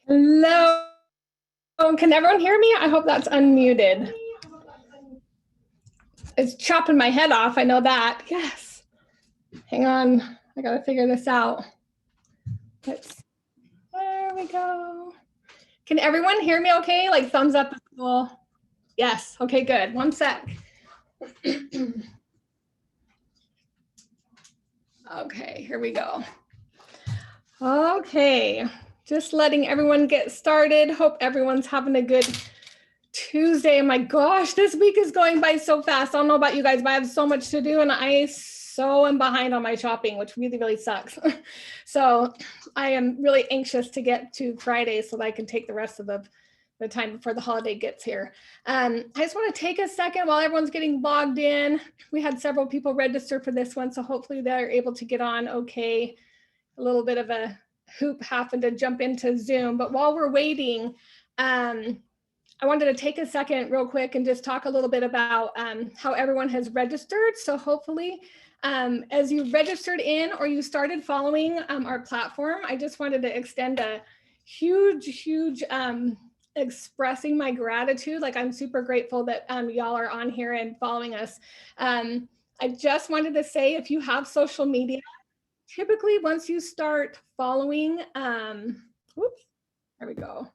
Hello. Can everyone hear me? I hope that's unmuted. It's chopping my head off. I know that. Yes. Hang on. I got to figure this out. There we go. Can everyone hear me okay? Like thumbs up. Yes. Okay, good. One sec. Okay, here we go. Okay. Just letting everyone get started. Hope everyone's having a good Tuesday. My gosh, this week is going by so fast. I don't know about you guys, but I have so much to do and I so am behind on my shopping, which really, really sucks. So I am really anxious to get to Friday so that I can take the rest of the time before the holiday gets here. I just want to take a second while everyone's getting logged in. We had several people register for this one, so hopefully they're able to get on okay. A little bit of a hoop happened to jump into Zoom, but while we're waiting, I wanted to take a second real quick and just talk a little bit about how everyone has registered. So hopefully, as you registered in or you started following our platform, I just wanted to extend a huge expressing my gratitude. Like I'm super grateful that y'all are on here and following us. I just wanted to say, if you have social media, typically once you start following, whoops, there we go.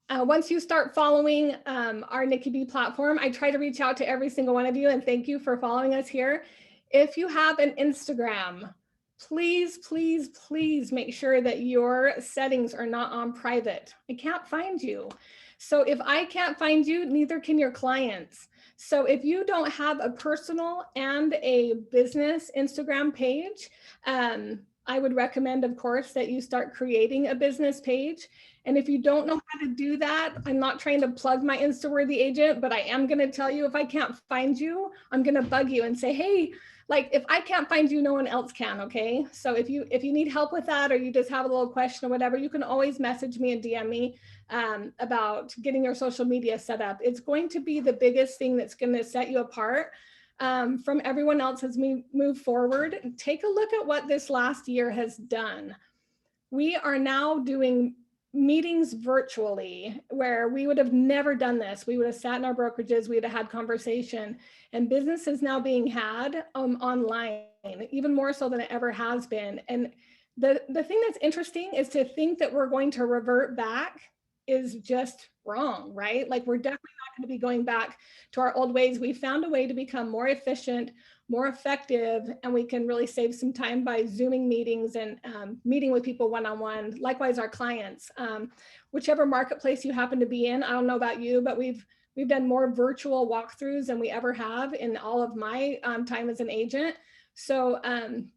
Once you start following our Nikki B platform, I try to reach out to every single one of you and thank you for following us here. If you have an Instagram, please, please, please make sure that your settings are not on private. I can't find you. So if I can't find you, neither can your clients. So if you don't have a personal and a business Instagram page, I would recommend, of course, that you start creating a business page. And if you don't know how to do that, I'm not trying to plug my Instaworthy agent, but I am going to tell you, if I can't find you, I'm going to bug you and say, hey, like if I can't find you, no one else can. Okay. So if you need help with that, or you just have a little question or whatever, you can always message me and DM me about getting your social media set up. It's going to be the biggest thing that's going to set you apart from everyone else as we move forward. Take a look at what this last year has done. We are now doing meetings virtually, where we would have never done this. We would have sat in our brokerages, we would have had conversation, and business is now being had online, even more so than it ever has been. And the thing that's interesting is to think that we're going to revert back is just wrong, right? Like we're definitely not going to be going back to our old ways. We found a way to become more efficient, more effective, and we can really save some time by Zooming meetings and meeting with people one-on-one. Likewise, our clients, whichever marketplace you happen to be in. I don't know about you, but we've done more virtual walkthroughs than we ever have in all of my time as an agent. So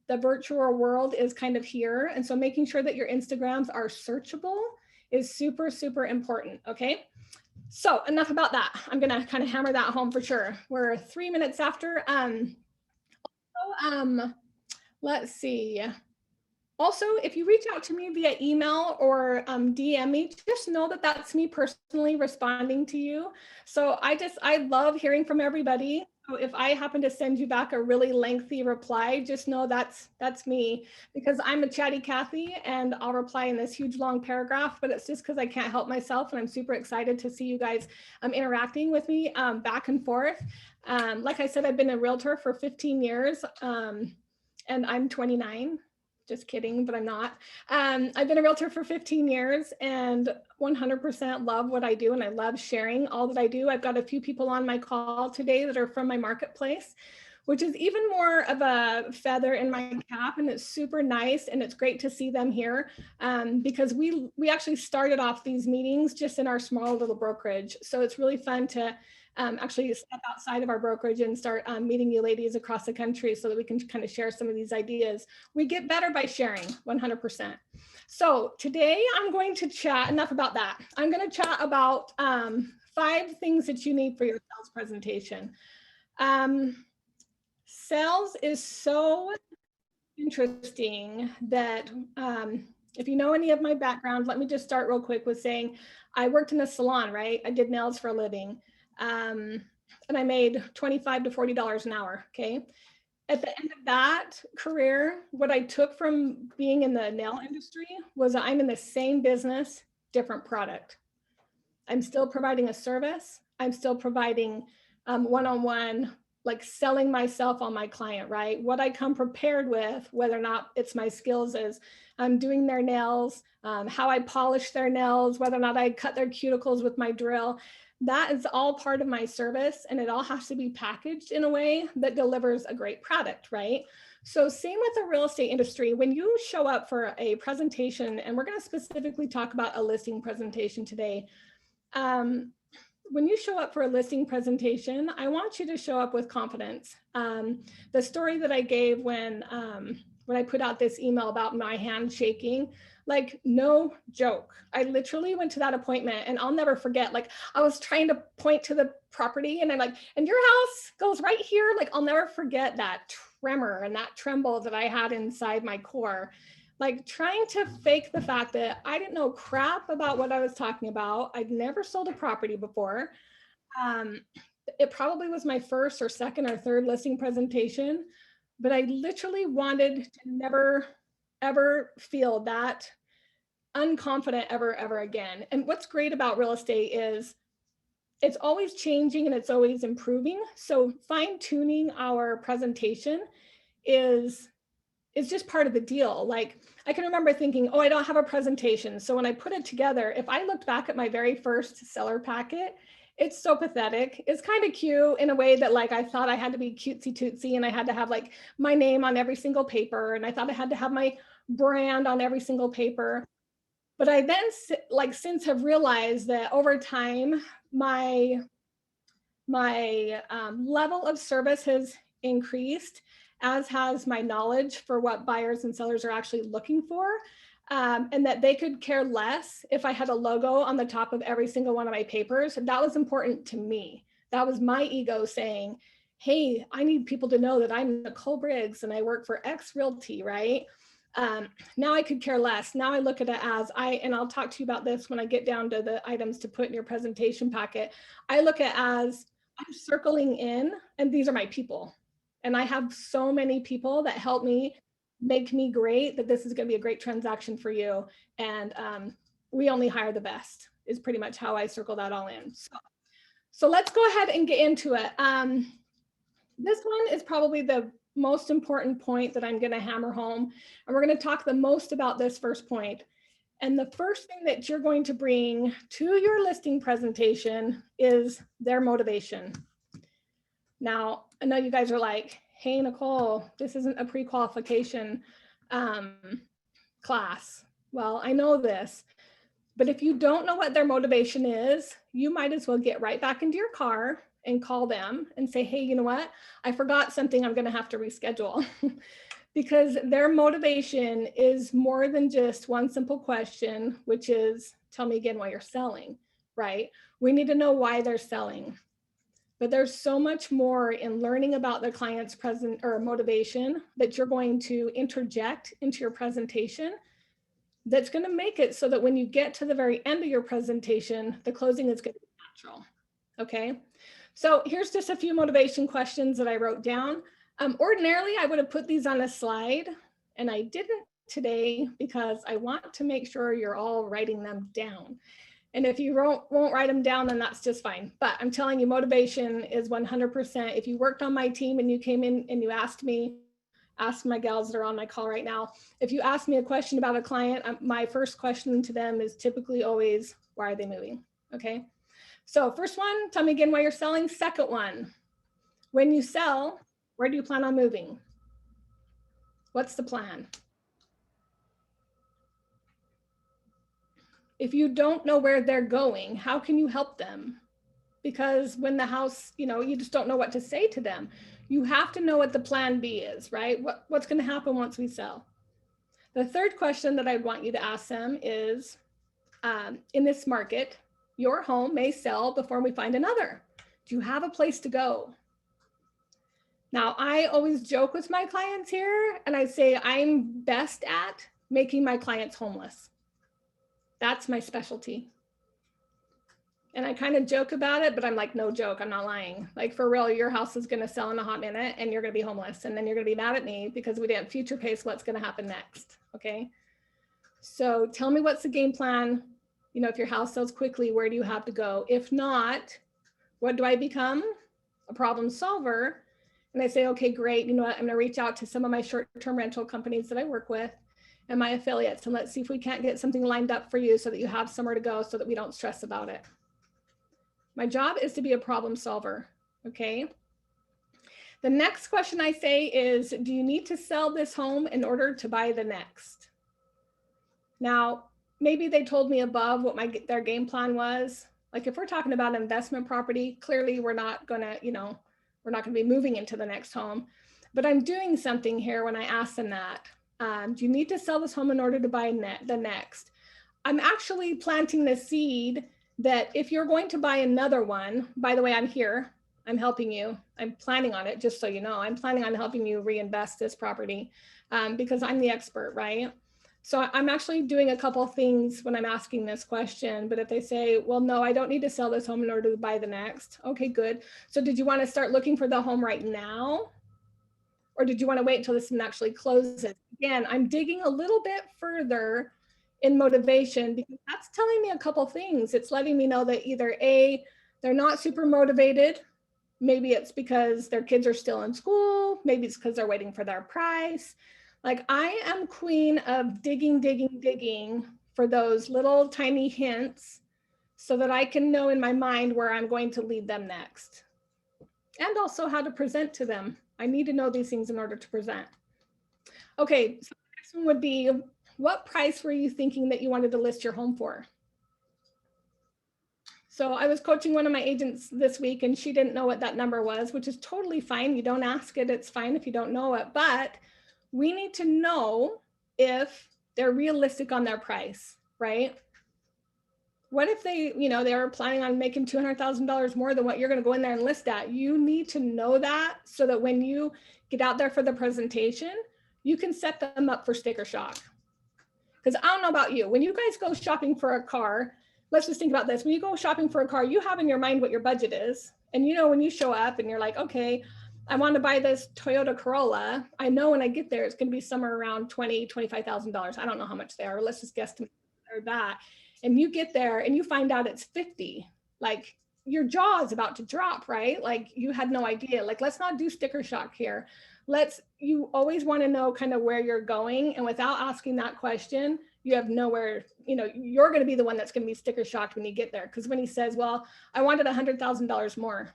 the virtual world is kind of here. And so making sure that your Instagrams are searchable is super, super important. Okay. So enough about that. I'm going to kind of hammer that home for sure. We're 3 minutes after. Let's see. Also, if you reach out to me via email or DM me, just know that that's me personally responding to you. So I love hearing from everybody. So if I happen to send you back a really lengthy reply, just know that's me, because I'm a chatty Cathy and I'll reply in this huge long paragraph, but it's just because I can't help myself, and I'm super excited to see you guys interacting with me back and forth. Like I said, I've been a realtor for 15 years and I'm 29. Just kidding, but I'm not. I've been a realtor for 15 years and 100% love what I do, and I love sharing all that I do. I've got a few people on my call today that are from my marketplace, which is even more of a feather in my cap, and it's super nice, and it's great to see them here because we actually started off these meetings just in our small little brokerage. So it's really fun to actually step outside of our brokerage and start meeting you ladies across the country so that we can kind of share some of these ideas. We get better by sharing, 100%. So today I'm going to chat, enough about that. I'm going to chat about 5 things that you need for your sales presentation. Sales is so interesting that if you know any of my background, let me just start real quick with saying I worked in a salon, right? I did nails for a living. And I made $25 to $40 an hour. Okay. At the end of that career, what I took from being in the nail industry was I'm in the same business, different product. I'm still providing a service. I'm still providing one-on-one, like selling myself on my client, right? What I come prepared with, whether or not it's my skills is I'm doing their nails, how I polish their nails, whether or not I cut their cuticles with my drill. That is all part of my service, and it all has to be packaged in a way that delivers a great product, right? So same with the real estate industry. When you show up for a presentation, and we're going to specifically talk about a listing presentation today, when you show up for a listing presentation, I want you to show up with confidence. The story that I gave when I put out this email about my hand shaking, like no joke. I literally went to that appointment, and I'll never forget, like I was trying to point to the property and I'm like, and your house goes right here. Like I'll never forget that tremor and that tremble that I had inside my core. Like trying to fake the fact that I didn't know crap about what I was talking about. I'd never sold a property before. It probably was my first or second or third listing presentation, but I literally wanted to never, ever feel that unconfident ever again. And what's great about real estate is it's always changing and it's always improving. So fine tuning our presentation is just part of the deal. Like I can remember thinking, oh, I don't have a presentation. So when I put it together, if I looked back at my very first seller packet, it's so pathetic. It's kind of cute in a way that like I thought I had to be cutesy tootsy and I had to have like my name on every single paper. And I thought I had to have my brand on every single paper. But I then like since have realized that over time, my level of service has increased, as has my knowledge for what buyers and sellers are actually looking for. And that they could care less if I had a logo on the top of every single one of my papers. That was important to me. That was my ego saying, hey, I need people to know that I'm Nicole Briggs and I work for X Realty, right? Now I could care less. Now I look at it as and I'll talk to you about this when I get down to the items to put in your presentation packet. I look at it as I'm circling in, and these are my people. And I have so many people that help me make me great, that this is going to be a great transaction for you. And we only hire the best is pretty much how I circle that all in. So let's go ahead and get into it. This one is probably the most important point that I'm going to hammer home. And we're going to talk the most about this first point. And the first thing that you're going to bring to your listing presentation is their motivation. Now, I know you guys are like, hey, Nicole, this isn't a pre-qualification class. Well, I know this, but if you don't know what their motivation is, you might as well get right back into your car and call them and say, hey, you know what? I forgot something, I'm going to have to reschedule. Because their motivation is more than just one simple question, which is, tell me again why you're selling, right? We need to know why they're selling. But there's so much more in learning about the client's present or motivation that you're going to interject into your presentation that's going to make it so that when you get to the very end of your presentation, the closing is going to be natural. Okay. So here's just a few motivation questions that I wrote down. Ordinarily, I would have put these on a slide, and I didn't today because I want to make sure you're all writing them down. And if you won't write them down, then that's just fine. But I'm telling you, motivation is 100%. If you worked on my team and you came in and you asked me, ask my gals that are on my call right now, if you ask me a question about a client, my first question to them is typically always, why are they moving? Okay. So first one, tell me again why you're selling. Second one, when you sell, where do you plan on moving? What's the plan? If you don't know where they're going, how can you help them? Because when the house, you just don't know what to say to them. You have to know what the plan B is, right? What's going to happen once we sell? The third question that I want you to ask them is, in this market, your home may sell before we find another. Do you have a place to go? Now, I always joke with my clients here, and I say I'm best at making my clients homeless. That's my specialty. And I kind of joke about it, but I'm like, no joke, I'm not lying. Like for real, your house is going to sell in a hot minute and you're going to be homeless. And then you're going to be mad at me because we didn't future pace what's going to happen next. Okay. So tell me what's the game plan. You know, if your house sells quickly, where do you have to go? If not, what do I become? A problem solver. And I say, okay, great. You know what? I'm going to reach out to some of my short-term rental companies that I work with and my affiliates, and let's see if we can't get something lined up for you so that you have somewhere to go so that we don't stress about it. My job is to be a problem solver. Okay. The next question I say is, do you need to sell this home in order to buy the next? Now, maybe they told me above what their game plan was. Like if we're talking about investment property, clearly we're not gonna, we're not gonna be moving into the next home. But I'm doing something here when I ask them that. Do you need to sell this home in order to buy the next? I'm actually planting the seed that if you're going to buy another one, by the way, I'm here, I'm helping you. I'm planning on it, just so you know. I'm planning on helping you reinvest this property because I'm the expert, right? So I'm actually doing a couple of things when I'm asking this question. But if they say, well, no, I don't need to sell this home in order to buy the next. Okay, good. So did you want to start looking for the home right now? Or did you want to wait until this one actually closes? Again, I'm digging a little bit further in motivation because that's telling me a couple things. It's letting me know that either A, they're not super motivated. Maybe it's because their kids are still in school. Maybe it's because they're waiting for their price. Like I am queen of digging for those little tiny hints so that I can know in my mind where I'm going to lead them next. And also how to present to them. I need to know these things in order to present. Okay, so the next one would be, what price were you thinking that you wanted to list your home for? So I was coaching one of my agents this week and she didn't know what that number was, which is totally fine. You don't ask it, it's fine if you don't know it, but we need to know if they're realistic on their price, right? What if they, they are planning on making $200,000 more than what you're going to go in there and list at? You need to know that so that when you get out there for the presentation, you can set them up for sticker shock. Because I don't know about you, when you guys go shopping for a car, let's just think about this. When you go shopping for a car, you have in your mind what your budget is. And when you show up and you're like, okay, I want to buy this Toyota Corolla. I know when I get there, it's going to be somewhere around $20,000, $25,000. I don't know how much they are. Let's just guesstimate that. And you get there and you find out it's 50. Like your jaw is about to drop, right? Like you had no idea. Like, let's not do sticker shock here. You always want to know kind of where you're going. And without asking that question, you have nowhere, you're going to be the one that's going to be sticker shocked when you get there. Because when he says, well, I wanted $100,000 more.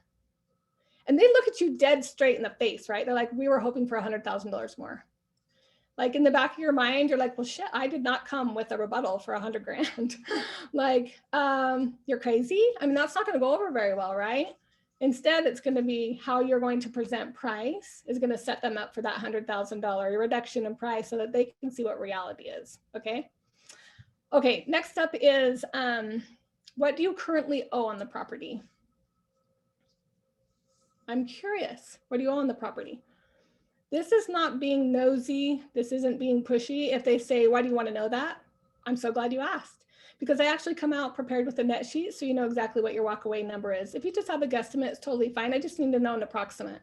And they look at you dead straight in the face, right? They're like, we were hoping for $100,000 more. Like in the back of your mind, you're like, well, shit, I did not come with a rebuttal for $100,000. Like, you're crazy. I mean, that's not going to go over very well, right? Instead, it's going to be how you're going to present price is going to set them up for that $100,000 reduction in price so that they can see what reality is. Okay. Okay. Next up is, what do you currently owe on the property? I'm curious. What do you owe on the property? This is not being nosy. This isn't being pushy. If they say, why do you want to know that? I'm so glad you asked, because I actually come out prepared with a net sheet so you know exactly what your walkaway number is. If you just have a guesstimate, it's totally fine. I just need to know an approximate.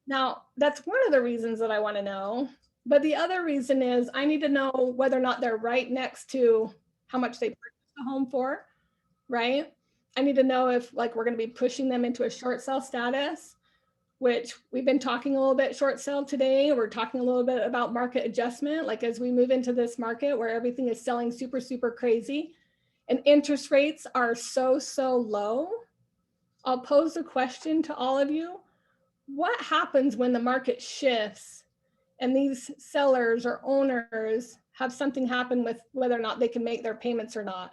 Now, that's one of the reasons that I want to know. But the other reason is I need to know whether or not they're right next to how much they purchased the home for, right? I need to know if we're going to be pushing them into a short sale status, which we've been talking a little bit short sale today. We're talking a little bit about market adjustment. Like as we move into this market where everything is selling super, super crazy and interest rates are so, so low, I'll pose a question to all of you. What happens when the market shifts and these sellers or owners have something happen with whether or not they can make their payments or not?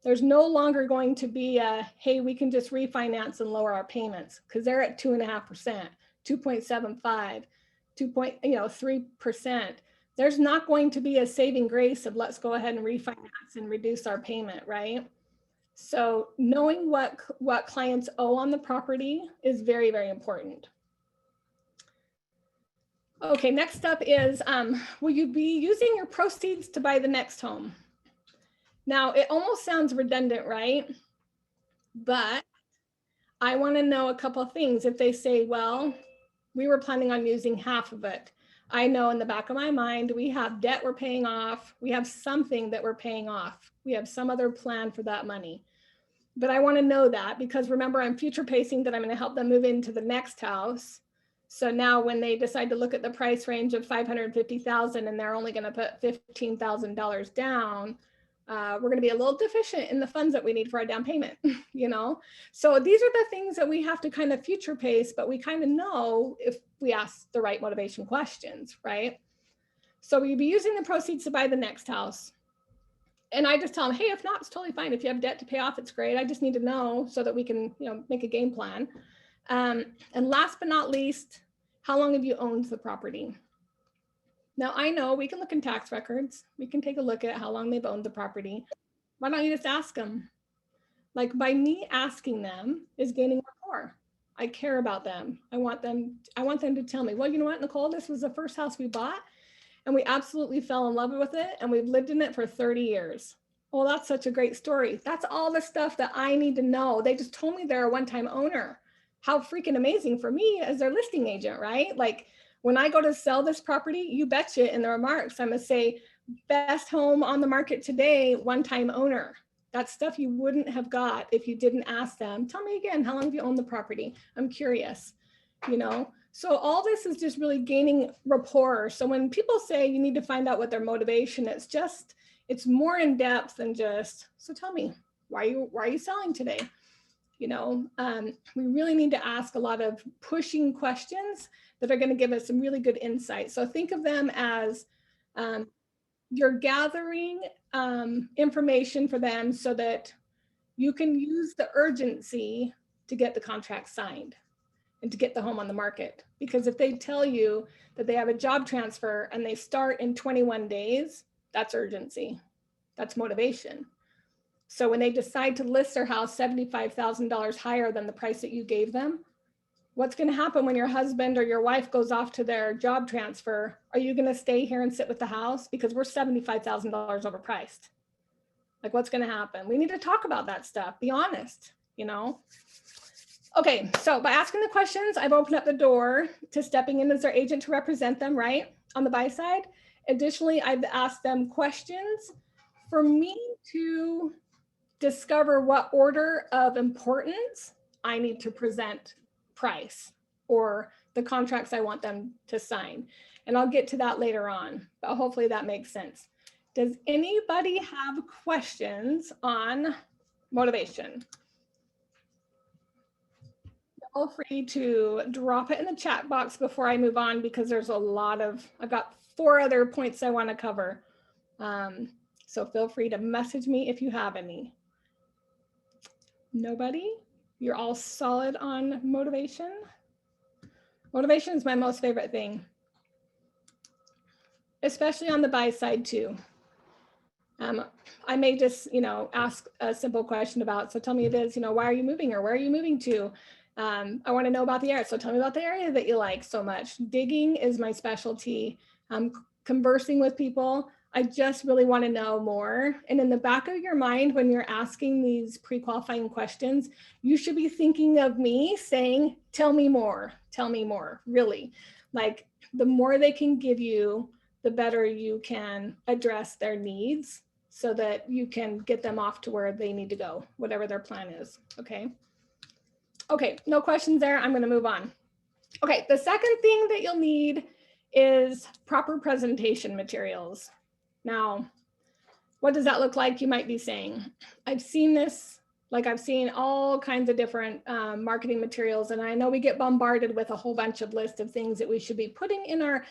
There's no longer going to be a, hey, we can just refinance and lower our payments, because they're at 2.5%, 2.75, 3%. There's not going to be a saving grace of let's go ahead and refinance and reduce our payment, right? So knowing what clients owe on the property is very, very important. Okay, next up is, will you be using your proceeds to buy the next home? Now, it almost sounds redundant, right? But I want to know a couple of things. If they say, well, we were planning on using half of it, I know in the back of my mind, we have debt we're paying off. We have something that we're paying off. We have some other plan for that money. But I want to know that because remember, I'm future pacing that I'm going to help them move into the next house. So now when they decide to look at the price range of 550,000 and they're only going to put $15,000 down, we're going to be a little deficient in the funds that we need for our down payment, you know? So these are the things that we have to kind of future pace, but we kind of know if we ask the right motivation questions, right? So we'd be using the proceeds to buy the next house. And I just tell them, hey, if not, it's totally fine. If you have debt to pay off, it's great. I just need to know so that we can, you know, make a game plan. And last but not least, how long have you owned the property? Now, I know we can look in tax records. We can take a look at how long they've owned the property. Why don't you just ask them? Like by me asking them is gaining rapport. I care about them. I want them to tell me, well, you know what, Nicole, this was the first house we bought and we absolutely fell in love with it and we've lived in it for 30 years. Well, that's such a great story. That's all the stuff that I need to know. They just told me they're a one-time owner. How freaking amazing for me as their listing agent, right? Like when I go to sell this property, you betcha in the remarks, I'm gonna say best home on the market today, one-time owner. That's stuff you wouldn't have got if you didn't ask them. Tell me again, how long have you owned the property? I'm curious, you know? So all this is just really gaining rapport. So when people say you need to find out what their motivation is, it's more in depth than just, so tell me, why are you selling today? You know, we really need to ask a lot of pushing questions that are going to give us some really good insight. So think of them as you're gathering information for them so that you can use the urgency to get the contract signed and to get the home on the market. Because if they tell you that they have a job transfer and they start in 21 days, that's urgency. That's motivation. So when they decide to list their house $75,000 higher than the price that you gave them, what's going to happen when your husband or your wife goes off to their job transfer? Are you going to stay here and sit with the house? Because we're $75,000 overpriced. Like what's going to happen? We need to talk about that stuff. Be honest, you know? Okay, so by asking the questions, I've opened up the door to stepping in as their agent to represent them, right? On the buy side. Additionally, I've asked them questions for me to discover what order of importance I need to present price or the contracts I want them to sign. And I'll get to that later on, but hopefully that makes sense. Does anybody have questions on motivation? Feel free to drop it in the chat box before I move on because there's I've got 4 other points I want to cover. So feel free to message me if you have any. Nobody? You're all solid on motivation? Motivation is my most favorite thing, especially on the buy side too. I may just, ask a simple question about, so tell me this, why are you moving or where are you moving to? I want to know about the area. So tell me about the area that you like so much. Digging is my specialty. Conversing with people. I just really want to know more. And in the back of your mind, when you're asking these pre-qualifying questions, you should be thinking of me saying, tell me more, really. Like the more they can give you, the better you can address their needs so that you can get them off to where they need to go, whatever their plan is, okay? Okay, no questions there. I'm going to move on. Okay, the second thing that you'll need is proper presentation materials. Now, what does that look like? You might be saying, I've seen this, like I've seen all kinds of different marketing materials, and I know we get bombarded with a whole bunch of lists of things that we should be putting in our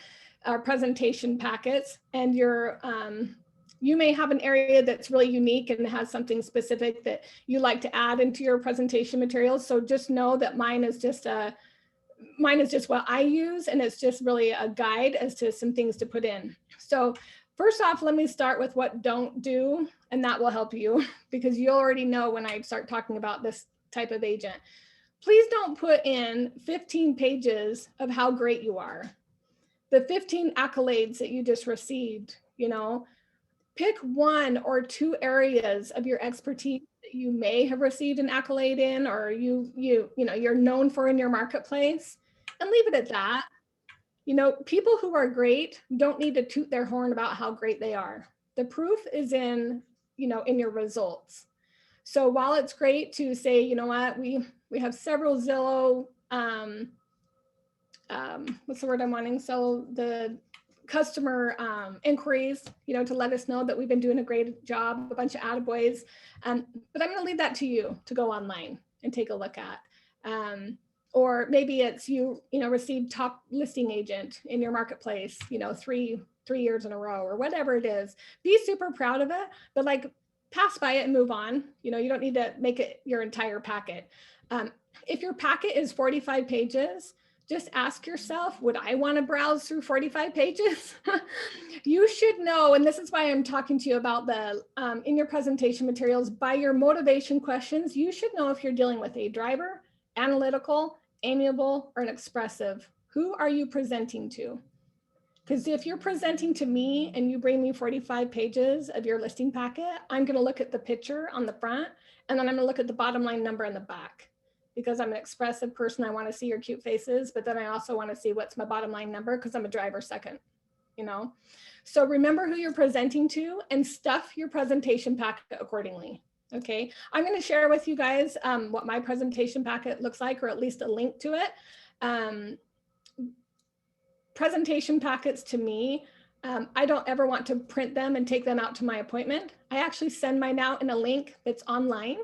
presentation packets, and you may have an area that's really unique and has something specific that you like to add into your presentation materials. So just know that mine is just what I use, and it's just really a guide as to some things to put in. So first off, let me start with what don't do, and that will help you because you already know when I start talking about this type of agent. Please don't put in 15 pages of how great you are. The 15 accolades that you just received, pick 1 or 2 areas of your expertise that you may have received an accolade in, or you're known for in your marketplace, and leave it at that. You know, people who are great don't need to toot their horn about how great they are. The proof is in, you know, in your results. So while it's great to say, you know what, we have several Zillow, what's the word I'm wanting? So the customer inquiries, you know, to let us know that we've been doing a great job, a bunch of attaboys. But I'm going to leave that to you to go online and take a look at. Or maybe it's you know, received top listing agent in your marketplace, you know, three years in a row or whatever it is. Be super proud of it, but like pass by it and move on. You know, you don't need to make it your entire packet. If your packet is 45 pages, just ask yourself, would I want to browse through 45 pages? You should know, and this is why I'm talking to you about the, in your presentation materials, by your motivation questions, you should know if you're dealing with a driver, analytical, amiable, or an expressive. Who are you presenting to? Because if you're presenting to me and you bring me 45 pages of your listing packet, I'm going to look at the picture on the front, and then I'm going to look at the bottom line number in the back. Because I'm an expressive person, I want to see your cute faces, but then I also want to see what's my bottom line number because I'm a driver second, you know? So remember who you're presenting to and stuff your presentation packet accordingly. Okay, I'm going to share with you guys what my presentation packet looks like, or at least a link to it. Presentation packets to me, I don't ever want to print them and take them out to my appointment. I actually send mine out in a link that's online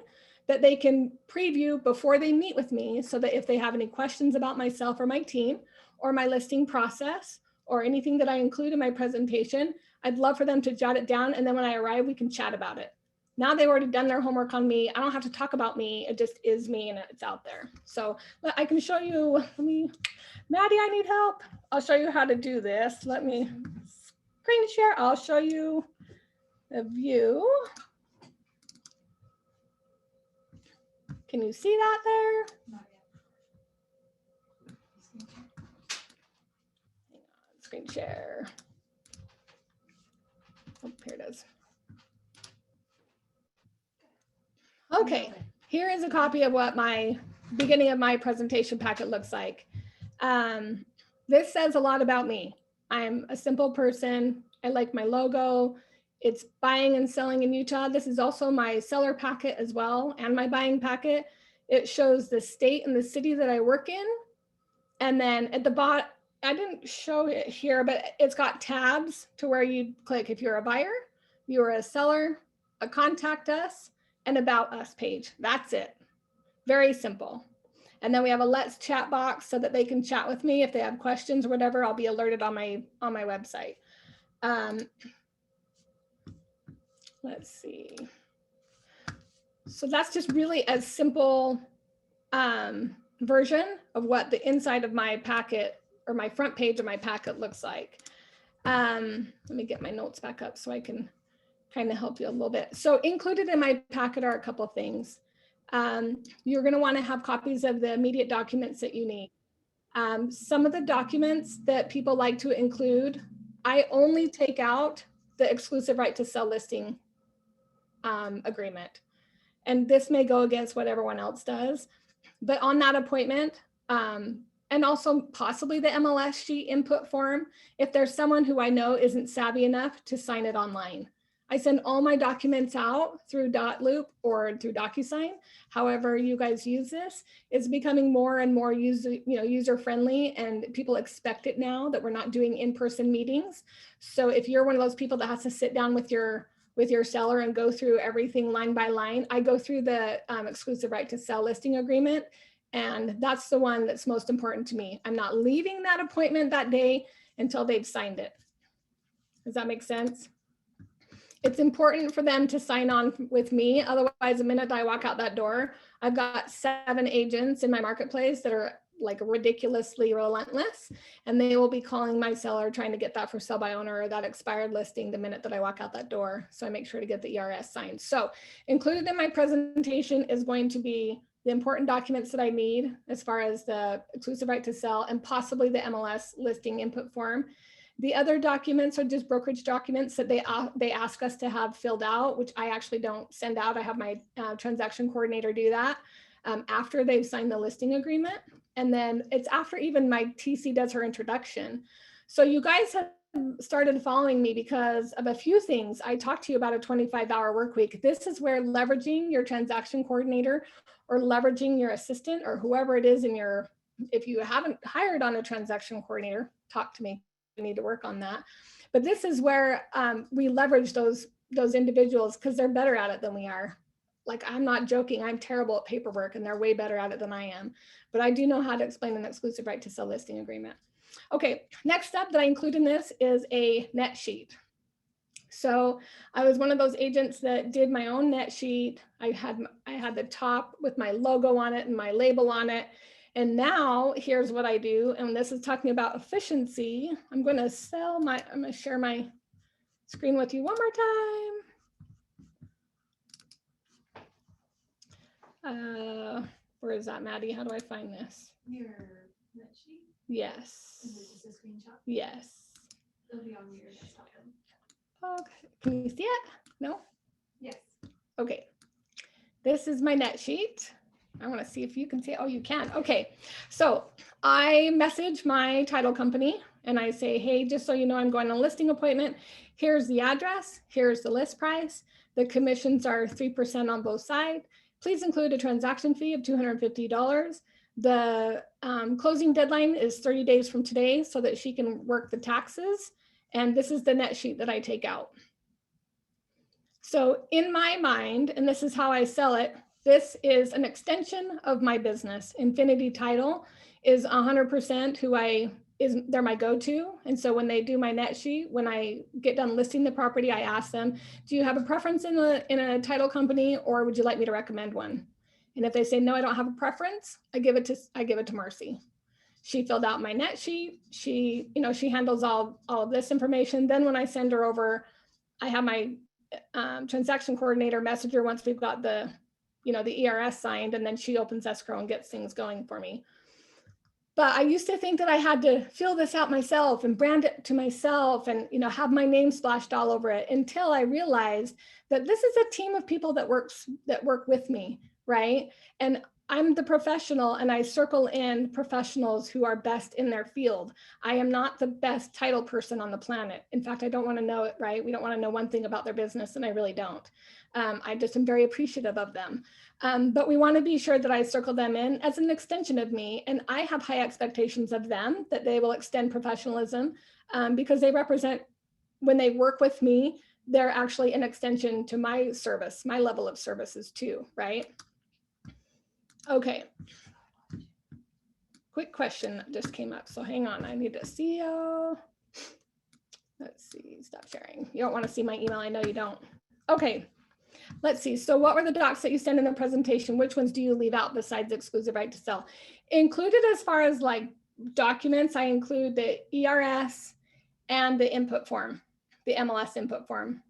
that they can preview before they meet with me, so that if they have any questions about myself or my team or my listing process or anything that I include in my presentation, I'd love for them to jot it down. And then when I arrive, we can chat about it. Now they've already done their homework on me. I don't have to talk about me. It just is me and it's out there. So I can show you, Maddie, I need help. I'll show you how to do this. Let me screen share. I'll show you a view. Can you see that there? Not yet. Hang on, screen share. Oh, here it is. Okay, here is a copy of what my beginning of my presentation packet looks like. This says a lot about me. I'm a simple person. I like my logo. It's buying and selling in Utah. This is also my seller packet as well, and my buying packet. It shows the state and the city that I work in. And then at the bottom, I didn't show it here, but it's got tabs to where you click if you're a buyer, you're a seller, a contact us, and about us page. That's it. Very simple. And then we have a let's chat box so that they can chat with me if they have questions or whatever. I'll be alerted on my website. Let's see. So that's just really a simple version of what the inside of my packet or my front page of my packet looks like. Let me get my notes back up so I can kind of help you a little bit. So included in my packet are a couple of things. You're going to want to have copies of the immediate documents that you need. Some of the documents that people like to include, I only take out the exclusive right to sell listing agreement. And this may go against what everyone else does, but on that appointment, and also possibly the MLS sheet input form, if there's someone who I know isn't savvy enough to sign it online. I send all my documents out through Dotloop or through DocuSign. However you guys use this, it's becoming more and more user friendly, and people expect it now that we're not doing in-person meetings. So if you're one of those people that has to sit down with your seller and go through everything line by line, I go through the exclusive right to sell listing agreement, and that's the one that's most important to me. I'm not leaving that appointment that day until they've signed it. Does that make sense? It's important for them to sign on with me. Otherwise, the minute I walk out that door, I've got 7 agents in my marketplace that are like ridiculously relentless, and they will be calling my seller trying to get that for sale by owner or that expired listing the minute that I walk out that door. So I make sure to get the ERS signed. So included in my presentation is going to be the important documents that I need as far as the exclusive right to sell and possibly the MLS listing input form. The other documents are just brokerage documents that they ask us to have filled out, which I actually don't send out. I have my transaction coordinator do that after they've signed the listing agreement. And then it's after even my TC does her introduction. So you guys have started following me because of a few things. I talked to you about a 25-hour work week. This is where leveraging your transaction coordinator or leveraging your assistant or whoever it is in your, if you haven't hired on a transaction coordinator, talk to me. We need to work on that. But this is where we leverage those individuals because they're better at it than we are. Like, I'm not joking. I'm terrible at paperwork and they're way better at it than I am. But I do know how to explain an exclusive right to sell listing agreement. Okay, next step that I include in this is a net sheet. So I was one of those agents that did my own net sheet. I had the top with my logo on it and my label on it. And now here's what I do. And this is talking about efficiency. I'm going to share my screen with you one more time. Where is that, Maddie? How do I find this? Your net sheet? Yes. Is it just a screenshot? Yes. It'll be on your desktop then. Okay. Can you see it? No? Yes. Okay. This is my net sheet. I want to see if you can see it. Oh, you can. Okay. So I message my title company and I say, hey, just so you know, I'm going on a listing appointment. Here's the address. Here's the list price. The commissions are 3% on both sides. Please include a transaction fee of $250. The closing deadline is 30 days from today so that she can work the taxes. And this is the net sheet that I take out. So in my mind, and this is how I sell it, this is an extension of my business. Infinity Title is 100% they're my go-to. And so when they do my net sheet, when I get done listing the property, I ask them, do you have a preference in a title company, or would you like me to recommend one? And if they say, no, I don't have a preference, I give it to Marcy. She filled out my net sheet. She handles all of this information. Then when I send her over, I have my transaction coordinator message her once we've got the ERS signed, and then she opens escrow and gets things going for me. But I used to think that I had to fill this out myself and brand it to myself and, have my name splashed all over it, until I realized that this is a team of people that work with me, right? And I'm the professional, and I circle in professionals who are best in their field. I am not the best title person on the planet. In fact, I don't want to know it, right? We don't want to know one thing about their business, and I really don't. I just am very appreciative of them. But we want to be sure that I circle them in as an extension of me. And I have high expectations of them that they will extend professionalism because they represent, when they work with me, they're actually an extension to my service, my level of services too, right? Okay. Quick question that just came up. So hang on, I need to see you. Let's see, stop sharing. You don't want to see my email, I know you don't. Okay. Let's see. So what were the docs that you send in the presentation? Which ones do you leave out besides exclusive right to sell? Included as far as like documents, I include the ERS and the input form, the MLS input form.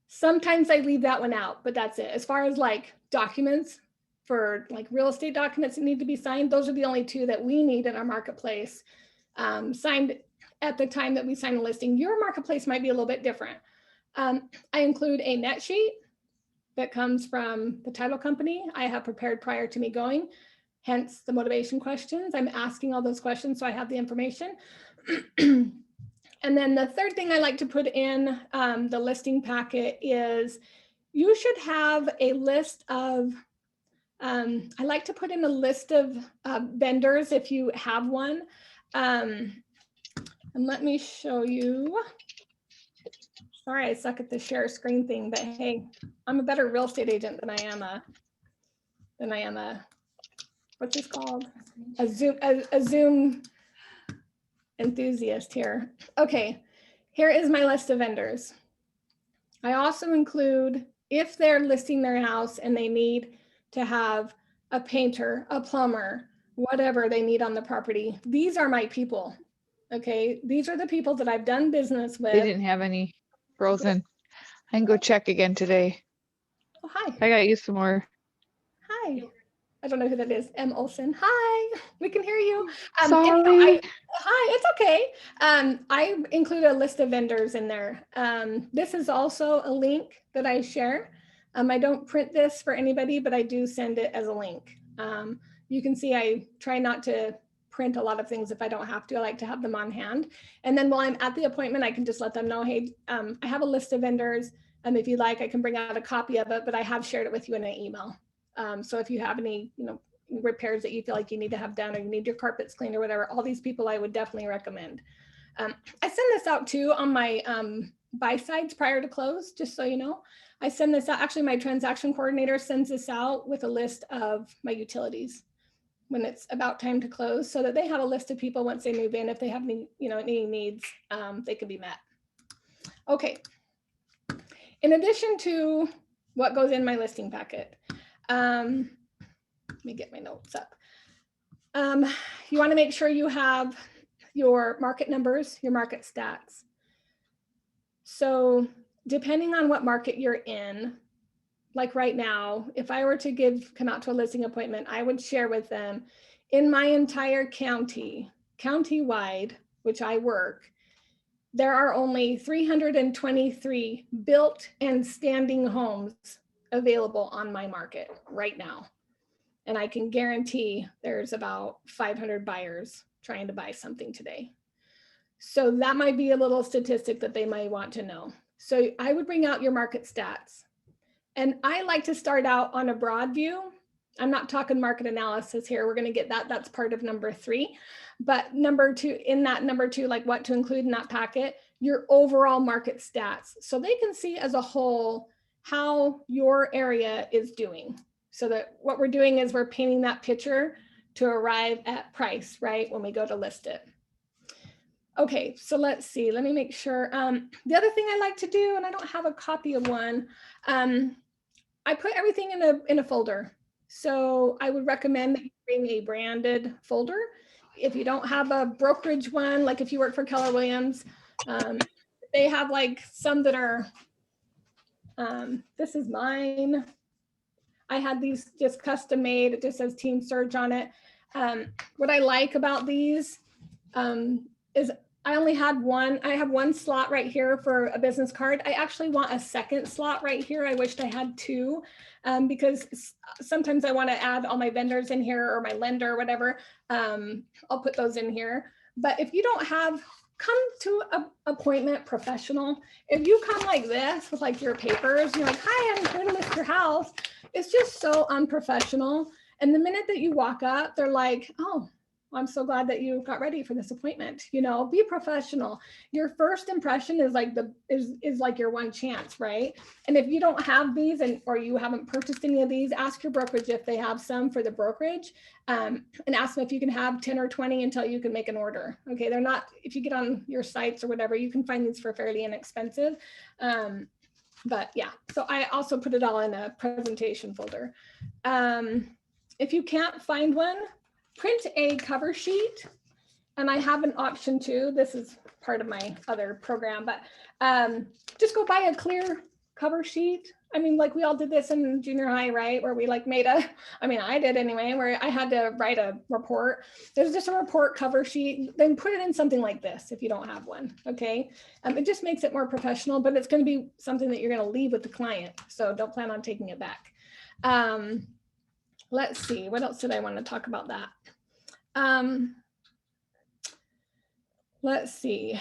Sometimes I leave that one out, but that's it. As far as like documents for like real estate documents that need to be signed, those are the only two that we need in our marketplace, signed at the time that we sign a listing. Your marketplace might be a little bit different. I include a net sheet that comes from the title company I have prepared prior to me going, hence the motivation questions. I'm asking all those questions so I have the information. And then the third thing I like to put in the listing packet is you should have a list of, I like to put in a list of vendors if you have one. And let me show you. Sorry, I suck at the share screen thing, but hey, I'm a better real estate agent than I am a what's this called? A Zoom enthusiast here. Okay, here is my list of vendors. I also include, if they're listing their house and they need to have a painter, a plumber, whatever they need on the property, these are my people. Okay, these are the people that I've done business with. They didn't have any frozen. I can go check again today. Oh, hi. I got you some more. Hi. I don't know who that is. M. Olson. Hi. We can hear you. Sorry. Anyhow, hi. It's okay. I include a list of vendors in there. This is also a link that I share. I don't print this for anybody, but I do send it as a link. You can see I try not to print a lot of things if I don't have to. I like to have them on hand. And then while I'm at the appointment, I can just let them know, hey, I have a list of vendors. If you like, I can bring out a copy of it, but I have shared it with you in an email. So if you have any, repairs that you feel like you need to have done, or you need your carpets cleaned or whatever, all these people I would definitely recommend. I send this out too on my buy sides prior to close, just so you know. I send this out, actually my transaction coordinator sends this out with a list of my utilities when it's about time to close, so that they have a list of people once they move in, if they have any, any needs, they can be met. Okay. In addition to what goes in my listing packet, let me get my notes up. You want to make sure you have your market numbers, your market stats. So depending on what market you're in, like right now, if I were to come out to a listing appointment, I would share with them, in my entire county-wide, which I work, there are only 323 built and standing homes available on my market right now. And I can guarantee there's about 500 buyers trying to buy something today. So that might be a little statistic that they might want to know. So I would bring out your market stats. And I like to start out on a broad view. I'm not talking market analysis here. We're going to get that. That's part of number 3. But number 2, like what to include in that packet, your overall market stats. So they can see as a whole how your area is doing. So that what we're doing is we're painting that picture to arrive at price, right? When we go to list it. Okay, so let's see. Let me make sure. The other thing I like to do, and I don't have a copy of one, I put everything in a folder. So I would recommend that you bring a branded folder. If you don't have a brokerage one, like if you work for Keller Williams, they have like some that are, this is mine. I had these just custom made. It just says Team Surge on it. What I like about these is I only had one. I have one slot right here for a business card. I actually want a second slot right here. I wished I had 2 because sometimes I want to add all my vendors in here, or my lender or whatever. I'll put those in here. But if you don't have, come to an appointment professional. If you come like this with like your papers, and you're like, hi, I'm here to list your house. It's just so unprofessional. And the minute that you walk up, they're like, oh, I'm so glad that you got ready for this appointment. Be professional. Your first impression is like is like your one chance, right? And if you don't have these, or you haven't purchased any of these, ask your brokerage if they have some for the brokerage, and ask them if you can have 10 or 20 until you can make an order. Okay, they're not, if you get on your sites or whatever, you can find these for fairly inexpensive. But yeah, so I also put it all in a presentation folder. If you can't find one, print a cover sheet. And I have an option too. This is part of my other program, but just go buy a clear cover sheet. I mean, like we all did this in junior high, right? Where we like made I did anyway, where I had to write a report. There's just a report cover sheet. Then put it in something like this if you don't have one, okay? It just makes it more professional, but it's gonna be something that you're gonna leave with the client. So don't plan on taking it back. Let's see, what else did I want to talk about that? Let's see.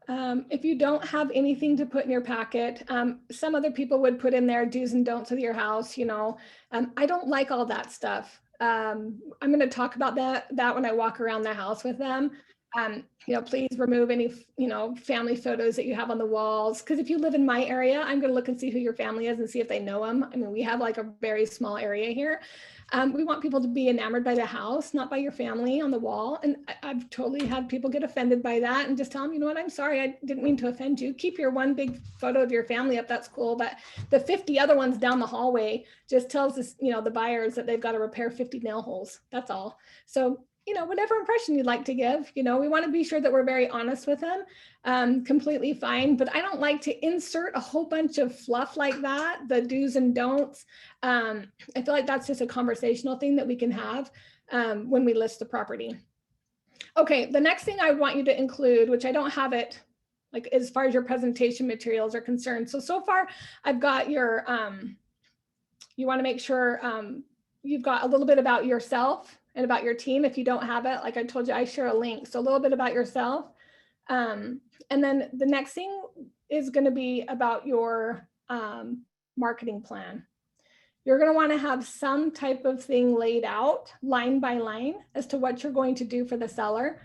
If you don't have anything to put in your packet, some other people would put in their do's and don'ts of your house, I don't like all that stuff. I'm going to talk about that when I walk around the house with them. Please remove any, family photos that you have on the walls. Because if you live in my area, I'm going to look and see who your family is and see if they know them. I mean, we have like a very small area here. We want people to be enamored by the house, not by your family on the wall. And I've totally had people get offended by that and just tell them, you know what, I'm sorry, I didn't mean to offend you. Keep your one big photo of your family up, that's cool. But the 50 other ones down the hallway just tells us, the buyers that they've got to repair 50 nail holes. That's all. So, whatever impression you'd like to give, we want to be sure that we're very honest with them. Completely fine. But I don't like to insert a whole bunch of fluff like that, the do's and don'ts. I feel like that's just a conversational thing that we can have when we list the property. Okay, the next thing I want you to include, which I don't have it, like as far as your presentation materials are concerned. So far I've got your, you want to make sure you've got a little bit about yourself and about your team. If you don't have it, like I told you, I share a link. So a little bit about yourself. And then the next thing is going to be about your marketing plan. You're going to want to have some type of thing laid out line by line as to what you're going to do for the seller.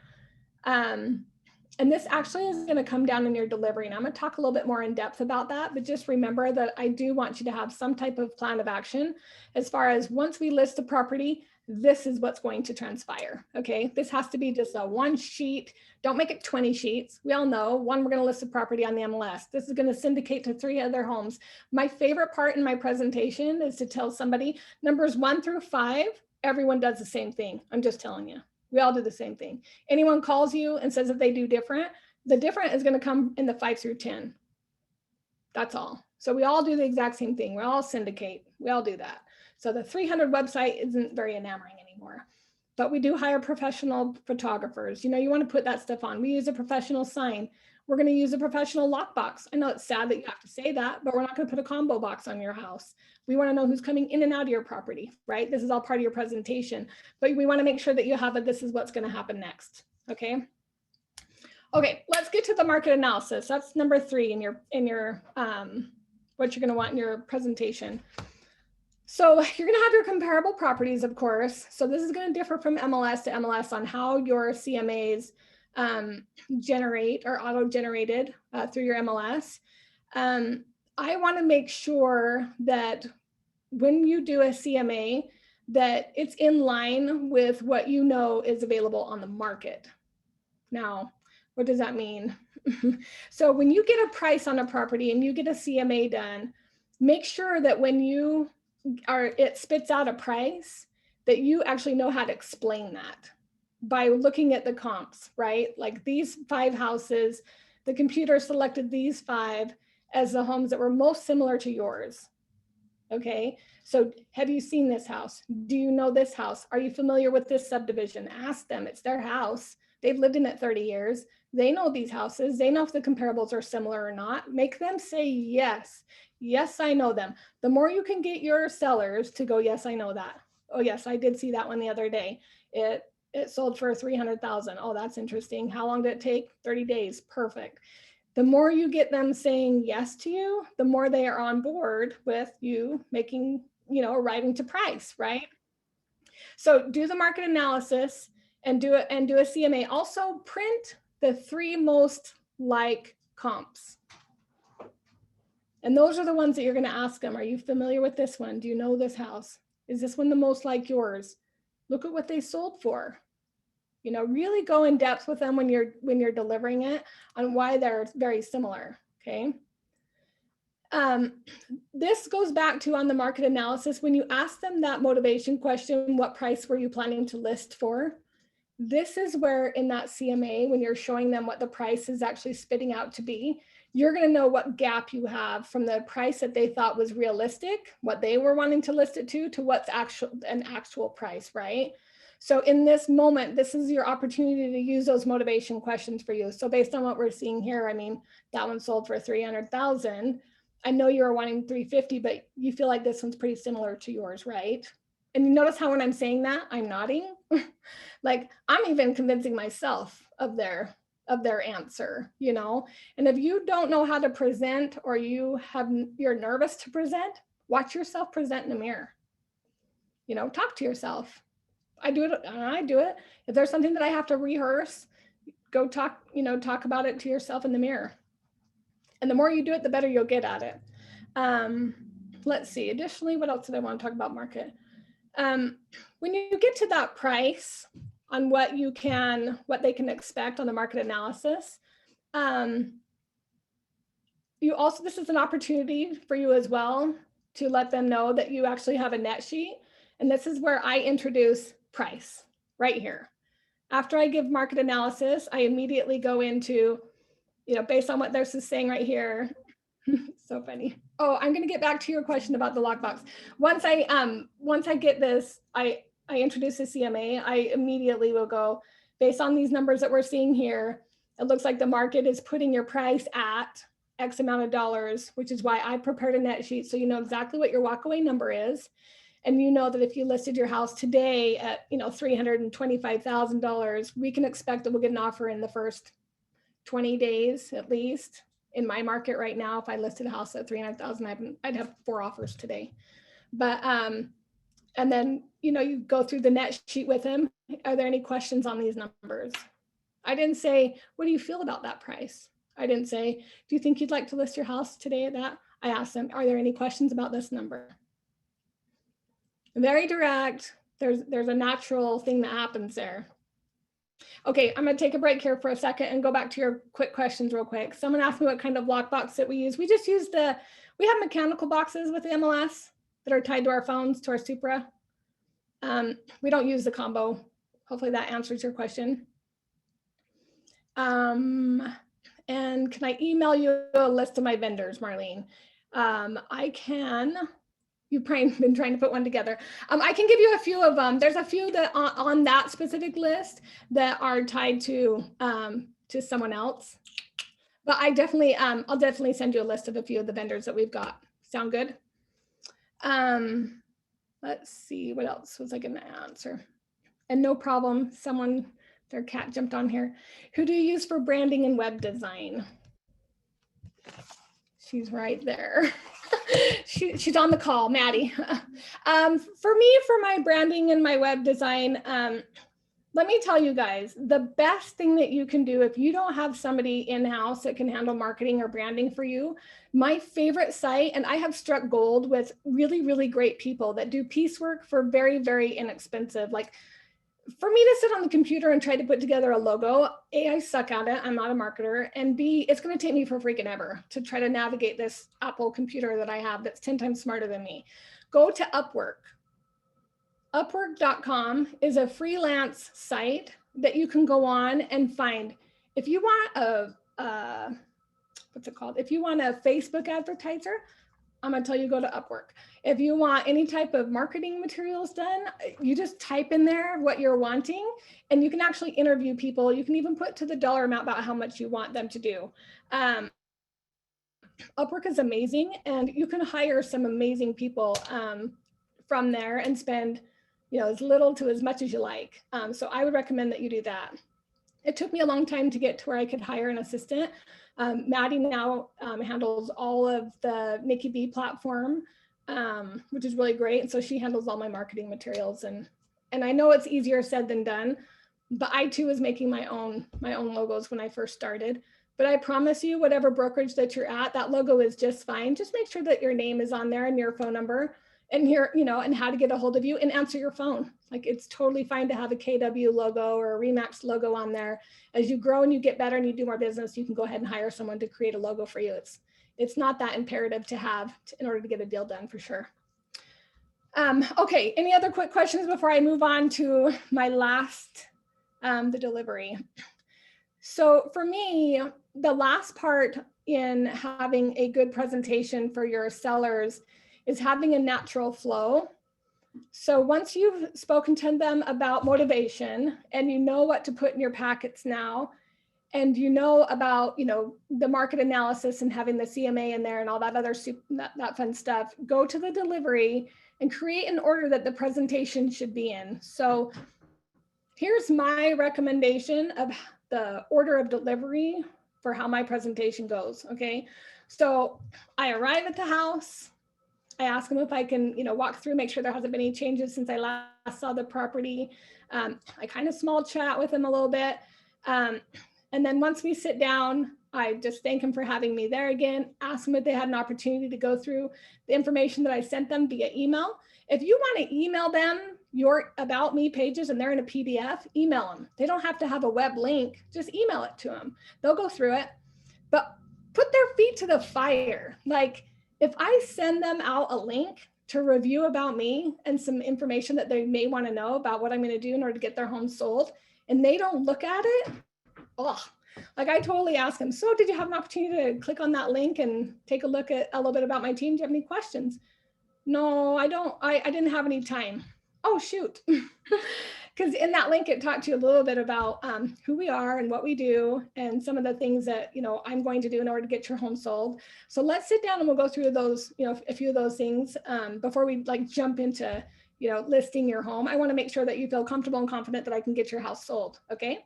And this actually is going to come down in your delivery. And I'm going to talk a little bit more in depth about that, but just remember that I do want you to have some type of plan of action as far as once we list the property, this is what's going to transpire. Okay. This has to be just a one sheet. Don't make it 20 sheets. We all know one, we're going to list the property on the MLS. This is going to syndicate to 3 other homes. My favorite part in my presentation is to tell somebody numbers 1 through 5, everyone does the same thing. I'm just telling you. We all do the same thing. Anyone calls you and says that they do different, the different is going to come in the 5 through 10. That's all. So we all do the exact same thing. We all syndicate. We all do that. So the 300 website isn't very enamoring anymore, but we do hire professional photographers. You know, you want to put that stuff on. We use a professional sign. We're going to use a professional lockbox. I know it's sad that you have to say that, but we're not going to put a combo box on your house. We want to know who's coming in and out of your property, right? This is all part of your presentation, but we want to make sure that you have a, this is what's going to happen next. Okay. Okay. Let's get to the market analysis. That's number 3 in your what you're going to want in your presentation. So you're going to have your comparable properties, of course. So this is going to differ from MLS to MLS on how your CMAs generate or auto-generated through your MLS. I want to make sure that when you do a CMA, that it's in line with what you know is available on the market. Now, what does that mean? So when you get a price on a property and you get a CMA done, make sure that when you it spits out a price, that you actually know how to explain that by looking at the comps, right? Like these 5 houses, the computer selected these 5 as the homes that were most similar to yours. Okay, so have you seen this house? Do you know this house? Are you familiar with this subdivision? Ask them, it's their house. They've lived in it 30 years. They know these houses. They know if the comparables are similar or not. Make them say yes. Yes, I know them. The more you can get your sellers to go, yes, I know that. Oh, yes, I did see that one the other day. It sold for 300,000. Oh, that's interesting. How long did it take? 30 days. Perfect. The more you get them saying yes to you, the more they are on board with you making, you know, arriving to price, right? So do the market analysis and do a CMA. Also print the 3 most like comps. And those are the ones that you're going to ask them. Are you familiar with this one? Do you know this house? Is this one the most like yours? Look at what they sold for. You know, really go in depth with them when you're delivering it on why they're very similar. Okay. This goes back to on the market analysis. When you ask them that motivation question, what price were you planning to list for? This is where in that CMA, when you're showing them what the price is actually spitting out to be, you're going to know what gap you have from the price that they thought was realistic, what they were wanting to list it to what's an actual price, right? So in this moment, this is your opportunity to use those motivation questions for you. So based on what we're seeing here, I mean, that one sold for 300,000. I know you were wanting 350, but you feel like this one's pretty similar to yours, right? And you notice how when I'm saying that, I'm nodding. Like I'm even convincing myself of their answer, you know? And if you don't know how to present or you're nervous to present, watch yourself present in the mirror. You know, talk to yourself. I do it. If there's something that I have to rehearse, go talk about it to yourself in the mirror. And the more you do it, the better you'll get at it. Let's see. Additionally, what else did I want to talk about market? When you get to that price on what they can expect on the market analysis, this is an opportunity for you as well to let them know that you actually have a net sheet. And this is where I introduce price right here. After I give market analysis, I immediately go into, you know, based on what they're saying right here. So funny. Oh, I'm going to get back to your question about the lockbox. Once I get this, I introduce the CMA, I immediately will go, based on these numbers that we're seeing here, it looks like the market is putting your price at X amount of dollars, which is why I prepared a net sheet so you know exactly what your walkaway number is. and you know that if you listed your house today at, you know, $325,000, we can expect that we'll get an offer in the first 20 days at least. In my market right now, if I listed a house at 300,000, I'd have 4 offers today. But and then, you know, you go through the net sheet with him. Are there any questions on these numbers? I didn't say, what do you feel about that price? I didn't say, do you think you'd like to list your house today at that? I asked them, are there any questions about this number? Very direct. There's a natural thing that happens there. Okay, I'm gonna take a break here for a second and go back to your quick questions real quick. Someone asked me what kind of lockbox that we use. We just use we have mechanical boxes with the MLS that are tied to our phones, to our Supra. We don't use the combo. Hopefully that answers your question. And can I email you a list of my vendors, Marlene? I can. You've probably been trying to put one together. I can give you a few of them. There's a few that on that specific list that are tied to someone else. But I definitely, I'll definitely send you a list of a few of the vendors that we've got. Sound good? Let's see, what else was I going to answer? And no problem, their cat jumped on here. Who do you use for branding and web design? She's right there. She's on the call, Maddie. For me, for my branding and my web design, let me tell you guys, the best thing that you can do if you don't have somebody in-house that can handle marketing or branding for you, my favorite site, and I have struck gold with really, really great people that do piecework for very, very inexpensive. Like, for me to sit on the computer and try to put together a logo, A, I suck at it, I'm not a marketer, and B, it's gonna take me for freaking ever to try to navigate this Apple computer that I have that's 10 times smarter than me. Go to Upwork. Upwork.com is a freelance site that you can go on and find. If you want what's it called? If you want a Facebook advertiser, I'm gonna tell you, go to Upwork. If you want any type of marketing materials done, you just type in there what you're wanting, and you can actually interview people. You can even put to the dollar amount about how much you want them to do. Upwork is amazing, and you can hire some amazing people from there and spend, you know, as little to as much as you like. So I would recommend that you do that. It took me a long time to get to where I could hire an assistant. Maddie now handles all of the Nikki B platform, which is really great. And so she handles all my marketing materials. And I know it's easier said than done, but I too was making my own logos when I first started. But I promise you, whatever brokerage that you're at, that logo is just fine. Just make sure that your name is on there and your phone number and your, you know, and how to get a hold of you and answer your phone. Like, it's totally fine to have a KW logo or a Remax logo on there. As you grow and you get better and you do more business, you can go ahead and hire someone to create a logo for you. It's not that imperative to have in order to get a deal done, for sure. Okay, any other quick questions before I move on to my last, the delivery? So for me, the last part in having a good presentation for your sellers is having a natural flow. So once you've spoken to them about motivation and you know what to put in your packets now, and you know about, you know, the market analysis and having the CMA in there and all that other that fun stuff, go to the delivery and create an order that the presentation should be in. So here's my recommendation of the order of delivery for how my presentation goes, okay? So I arrive at the house. I ask them if I can, you know, walk through, make sure there hasn't been any changes since I last saw the property. I kind of small chat with them a little bit. And then once we sit down, I just thank them for having me there again, ask them if they had an opportunity to go through the information that I sent them via email. If you want to email them your About Me pages and they're in a PDF, email them. They don't have to have a web link, just email it to them. They'll go through it, but put their feet to the fire. Like, if I send them out a link to review About Me and some information that they may want to know about what I'm going to do in order to get their home sold, and they don't look at it, oh, like, I totally ask them, so did you have an opportunity to click on that link and take a look at a little bit about my team? Do you have any questions? No, I don't. I didn't have any time. Oh, shoot. because in that link, it talked to you a little bit about who we are and what we do and some of the things that, I'm going to do in order to get your home sold. So let's sit down and we'll go through those, a few of those things before we jump into, listing your home. I want to make sure that you feel comfortable and confident that I can get your house sold. Okay.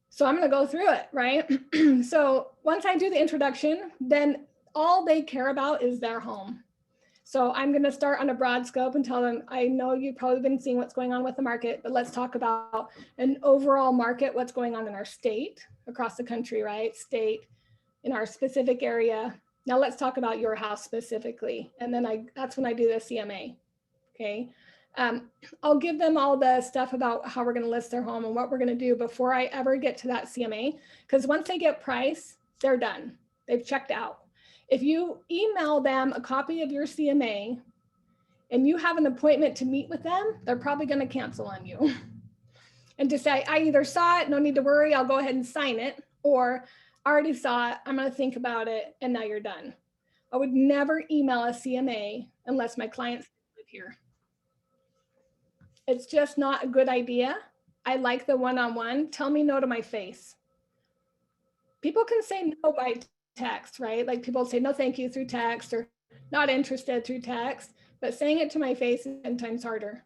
So I'm going to go through it, right? So once I do the introduction, then all they care about is their home. So I'm going to start on a broad scope and tell them, I know you've probably been seeing what's going on with the market, but let's talk about an overall market, what's going on in our state, across the country, right? State, in our specific area. Now let's talk about your house specifically. And then that's when I do the CMA, okay? I'll give them all the stuff about how we're going to list their home and what we're going to do before I ever get to that CMA. Because once they get price, they're done. They've checked out. If you email them a copy of your CMA and you have an appointment to meet with them, they're probably going to cancel on you and just say, I either saw it, no need to worry, I'll go ahead and sign it, or I already saw it, I'm going to think about it, and now you're done. I would never email a CMA unless my clients live here. It's just not a good idea. I like the one-on-one. Tell me no to my face. People can say no by text, right? Like people say no thank you through text or not interested through text, but saying it to my face is 10 times harder.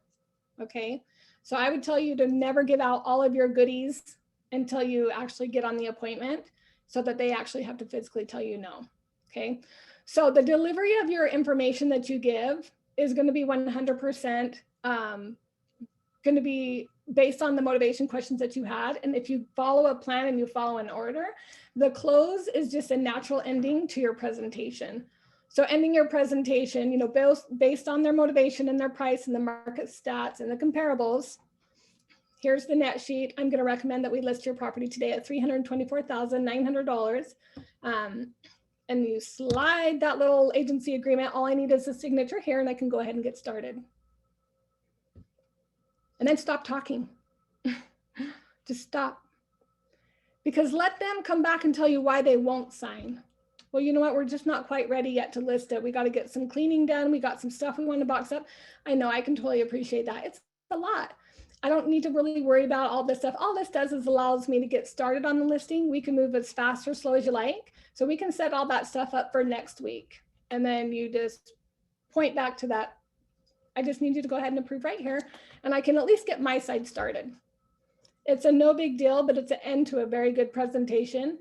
Okay. So I would tell you to never give out all of your goodies until you actually get on the appointment so that they actually have to physically tell you no. Okay. So the delivery of your information that you give is going to be 100% going to be based on the motivation questions that you had. And if you follow a plan and you follow an order, the close is just a natural ending to your presentation. So ending your presentation, based on their motivation and their price and the market stats and the comparables, here's the net sheet. I'm going to recommend that we list your property today at $324,900. And you slide that little agency agreement. All I need is a signature here and I can go ahead and get started. And then stop talking. Just stop. Because let them come back and tell you why they won't sign. Well, you know what? We're just not quite ready yet to list it. We got to get some cleaning done. We got some stuff we want to box up. I know, I can totally appreciate that. It's a lot. I don't need to really worry about all this stuff. All this does is allows me to get started on the listing. We can move as fast or slow as you like. So we can set all that stuff up for next week. And then you just point back to that. I just need you to go ahead and approve right here. And I can at least get my side started. It's a no big deal, but it's an end to a very good presentation.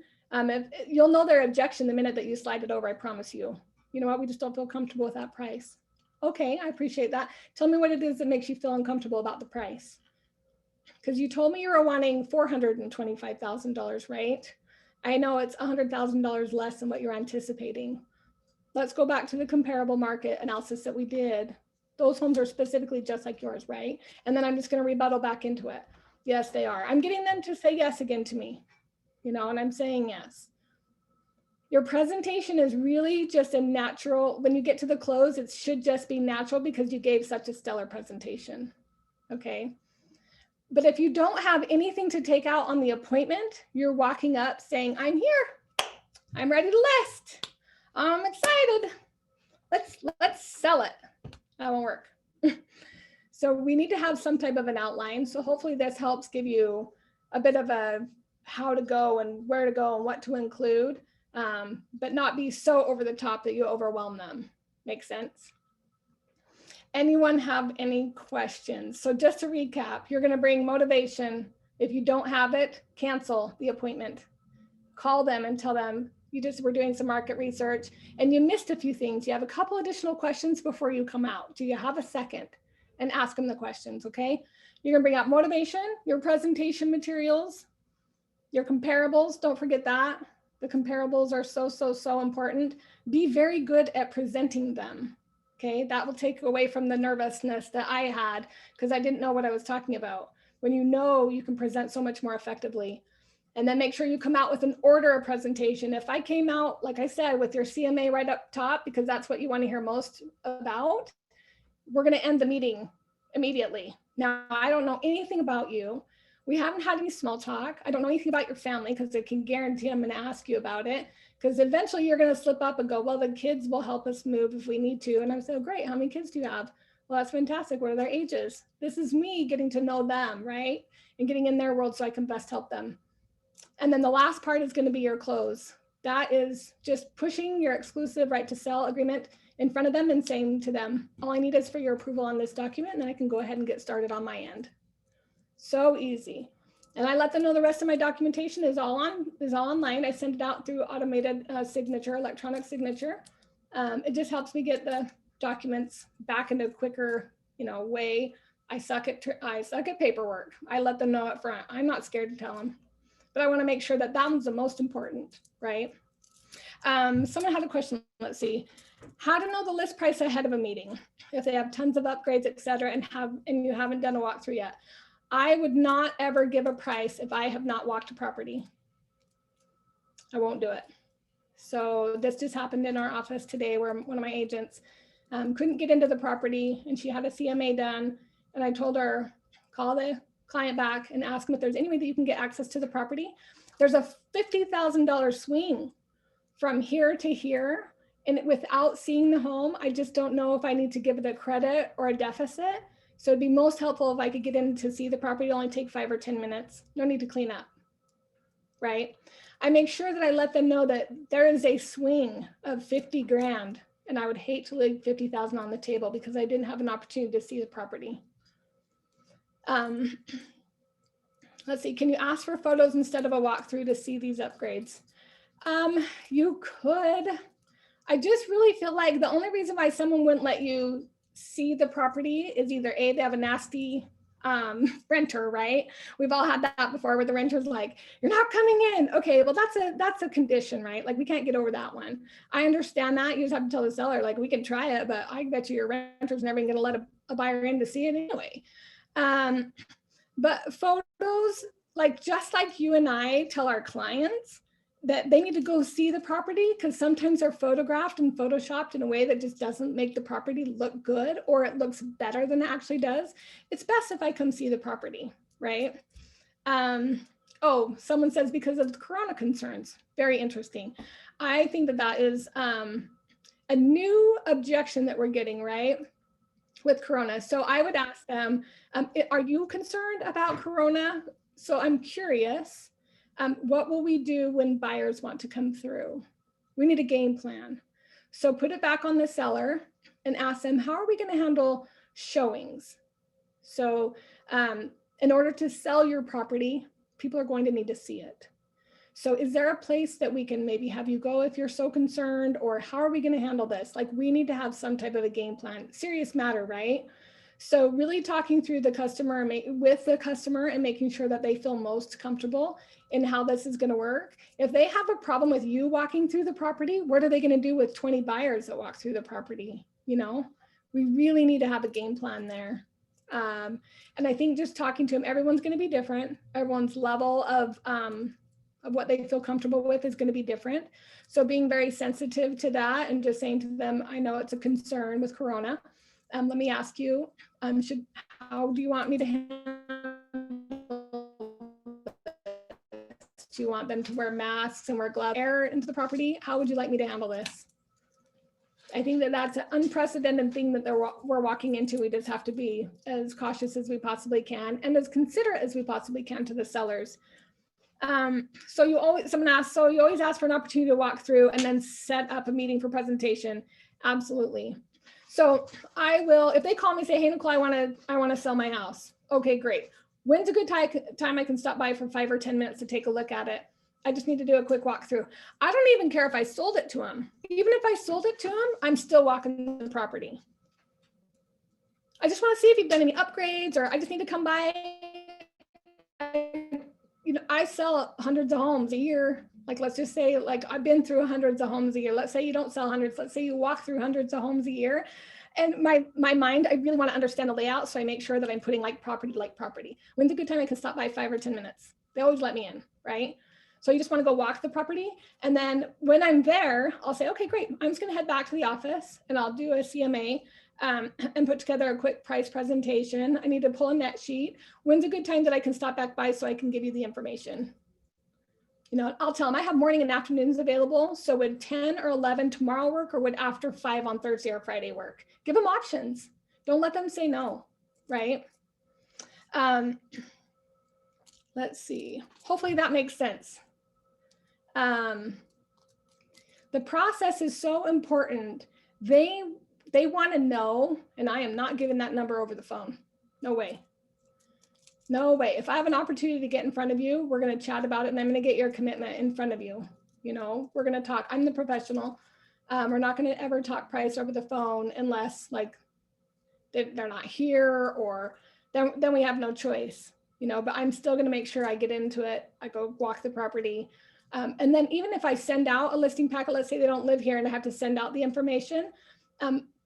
You'll know their objection the minute that you slide it over, I promise you. You know what, we just don't feel comfortable with that price. Okay, I appreciate that. Tell me what it is that makes you feel uncomfortable about the price. Because you told me you were wanting $425,000, right? I know it's $100,000 less than what you're anticipating. Let's go back to the comparable market analysis that we did. Those homes are specifically just like yours, right? And then I'm just going to rebuttal back into it. Yes, they are. I'm getting them to say yes again to me, and I'm saying yes. Your presentation is really just a natural, when you get to the close, it should just be natural because you gave such a stellar presentation, okay? But if you don't have anything to take out on the appointment, you're walking up saying, I'm here, I'm ready to list, I'm excited, let's sell it. That won't work. So we need to have some type of an outline. So hopefully this helps give you a bit of a how to go and where to go and what to include, but not be so over the top that you overwhelm them. Makes sense? Anyone have any questions? So just to recap, you're going to bring motivation. If you don't have it, cancel the appointment. Call them and tell them you just were doing some market research and you missed a few things. You have a couple additional questions before you come out. Do you have a second? And ask them the questions, okay? You're gonna bring out motivation, your presentation materials, your comparables, don't forget that. The comparables are so important. Be very good at presenting them, okay? That will take away from the nervousness that I had because I didn't know what I was talking about. When you can present so much more effectively. And then make sure you come out with an order of presentation. If I came out, like I said, with your CMA right up top, because that's what you want to hear most about, we're going to end the meeting immediately. Now, I don't know anything about you. We haven't had any small talk. I don't know anything about your family because I can guarantee I'm going to ask you about it because eventually you're going to slip up and go, well, the kids will help us move if we need to. And I said, oh, great. How many kids do you have? Well, that's fantastic. What are their ages? This is me getting to know them, right? And getting in their world so I can best help them. And then the last part is going to be your close. That is just pushing your exclusive right to sell agreement in front of them and saying to them, all I need is for your approval on this document, and then I can go ahead and get started on my end. So easy. And I let them know the rest of my documentation is all online. I send it out through automated signature, electronic signature. It just helps me get the documents back in a quicker, way. I suck at paperwork. I let them know up front. I'm not scared to tell them, but I want to make sure that that one's the most important, right? Someone had a question. Let's see. How to know the list price ahead of a meeting if they have tons of upgrades, et cetera, and you haven't done a walkthrough yet. I would not ever give a price if I have not walked a property. I won't do it. So this just happened in our office today where one of my agents couldn't get into the property and she had a CMA done. And I told her, call the client back and ask them if there's any way that you can get access to the property. There's a $50,000 swing from here to here. And without seeing the home, I just don't know if I need to give it a credit or a deficit. So it'd be most helpful if I could get in to see the property. It'll only take 5 or 10 minutes. No need to clean up, right? I make sure that I let them know that there is a swing of 50 grand and I would hate to leave 50,000 on the table because I didn't have an opportunity to see the property. Let's see, can you ask for photos instead of a walkthrough to see these upgrades? You could. I just really feel like the only reason why someone wouldn't let you see the property is either A, they have a nasty renter, right? We've all had that before where the renter's like, you're not coming in. Okay, well, that's a condition, right? Like we can't get over that one. I understand that. You just have to tell the seller, like we can try it, but I bet you your renter's never gonna let a buyer in to see it anyway. But photos, like just like you and I tell our clients that they need to go see the property because sometimes they're photographed and photoshopped in a way that just doesn't make the property look good or it looks better than it actually does. It's best if I come see the property, right? Oh, someone says because of the corona concerns. Very interesting. I think that that is a new objection that we're getting, right? With corona. So I would ask them, are you concerned about corona? So I'm curious. What will we do when buyers want to come through? We need a game plan. So put it back on the seller and ask them, how are we going to handle showings? So in order to sell your property, people are going to need to see it. So is there a place that we can maybe have you go if you're so concerned, or how are we going to handle this? Like we need to have some type of a game plan. Serious matter, right? So really talking through the customer with the customer and making sure that they feel most comfortable in how this is going to work. If they have a problem with you walking through the property, what are they going to do with 20 buyers that walk through the property? You know, we really need to have a game plan there. And I think just talking to them, everyone's going to be different. Everyone's level of what they feel comfortable with is going to be different. So being very sensitive to that and just saying to them, I know it's a concern with corona. Let me ask you, how do you want me to handle this? Do you want them to wear masks and wear gloves, air into the property? How would you like me to handle this? I think that that's an unprecedented thing that we're walking into. We just have to be as cautious as we possibly can and as considerate as we possibly can to the sellers. Someone asked, so you always ask for an opportunity to walk through and then set up a meeting for presentation. Absolutely. So I will, if they call me and say, hey, Nicole, I want to sell my house. Okay, great. When's a good time I can stop by for 5 or 10 minutes to take a look at it? I just need to do a quick walkthrough. I don't even care if I sold it to them. Even if I sold it to them, I'm still walking the property. I just want to see if you've done any upgrades, or I just need to come by. I sell hundreds of homes a year. Like, let's just say, like, I've been through hundreds of homes a year. Let's say you don't sell hundreds. Let's say you walk through hundreds of homes a year. And my mind, I really want to understand the layout. So I make sure that I'm putting like property. When's a good time I can stop by 5 or 10 minutes? They always let me in, right? So you just want to go walk the property. And then when I'm there, I'll say, okay, great. I'm just going to head back to the office and I'll do a CMA and put together a quick price presentation. I need to pull a net sheet. When's a good time that I can stop back by so I can give you the information? I'll tell them I have morning and afternoons available. So would 10 or 11 tomorrow work, or would after 5 on Thursday or Friday work? Give them options. Don't let them say no, right? Let's see. Hopefully that makes sense. The process is so important. They want to know, and I am not giving that number over the phone. No way. No way. If I have an opportunity to get in front of you, we're going to chat about it, and I'm going to get your commitment in front of you. You know, we're going to talk. I'm the professional. We're not going to ever talk price over the phone unless like they're not here, or then we have no choice, you know, but I'm still going to make sure I get into it. I go walk the property. And then even if I send out a listing packet, let's say they don't live here and I have to send out the information,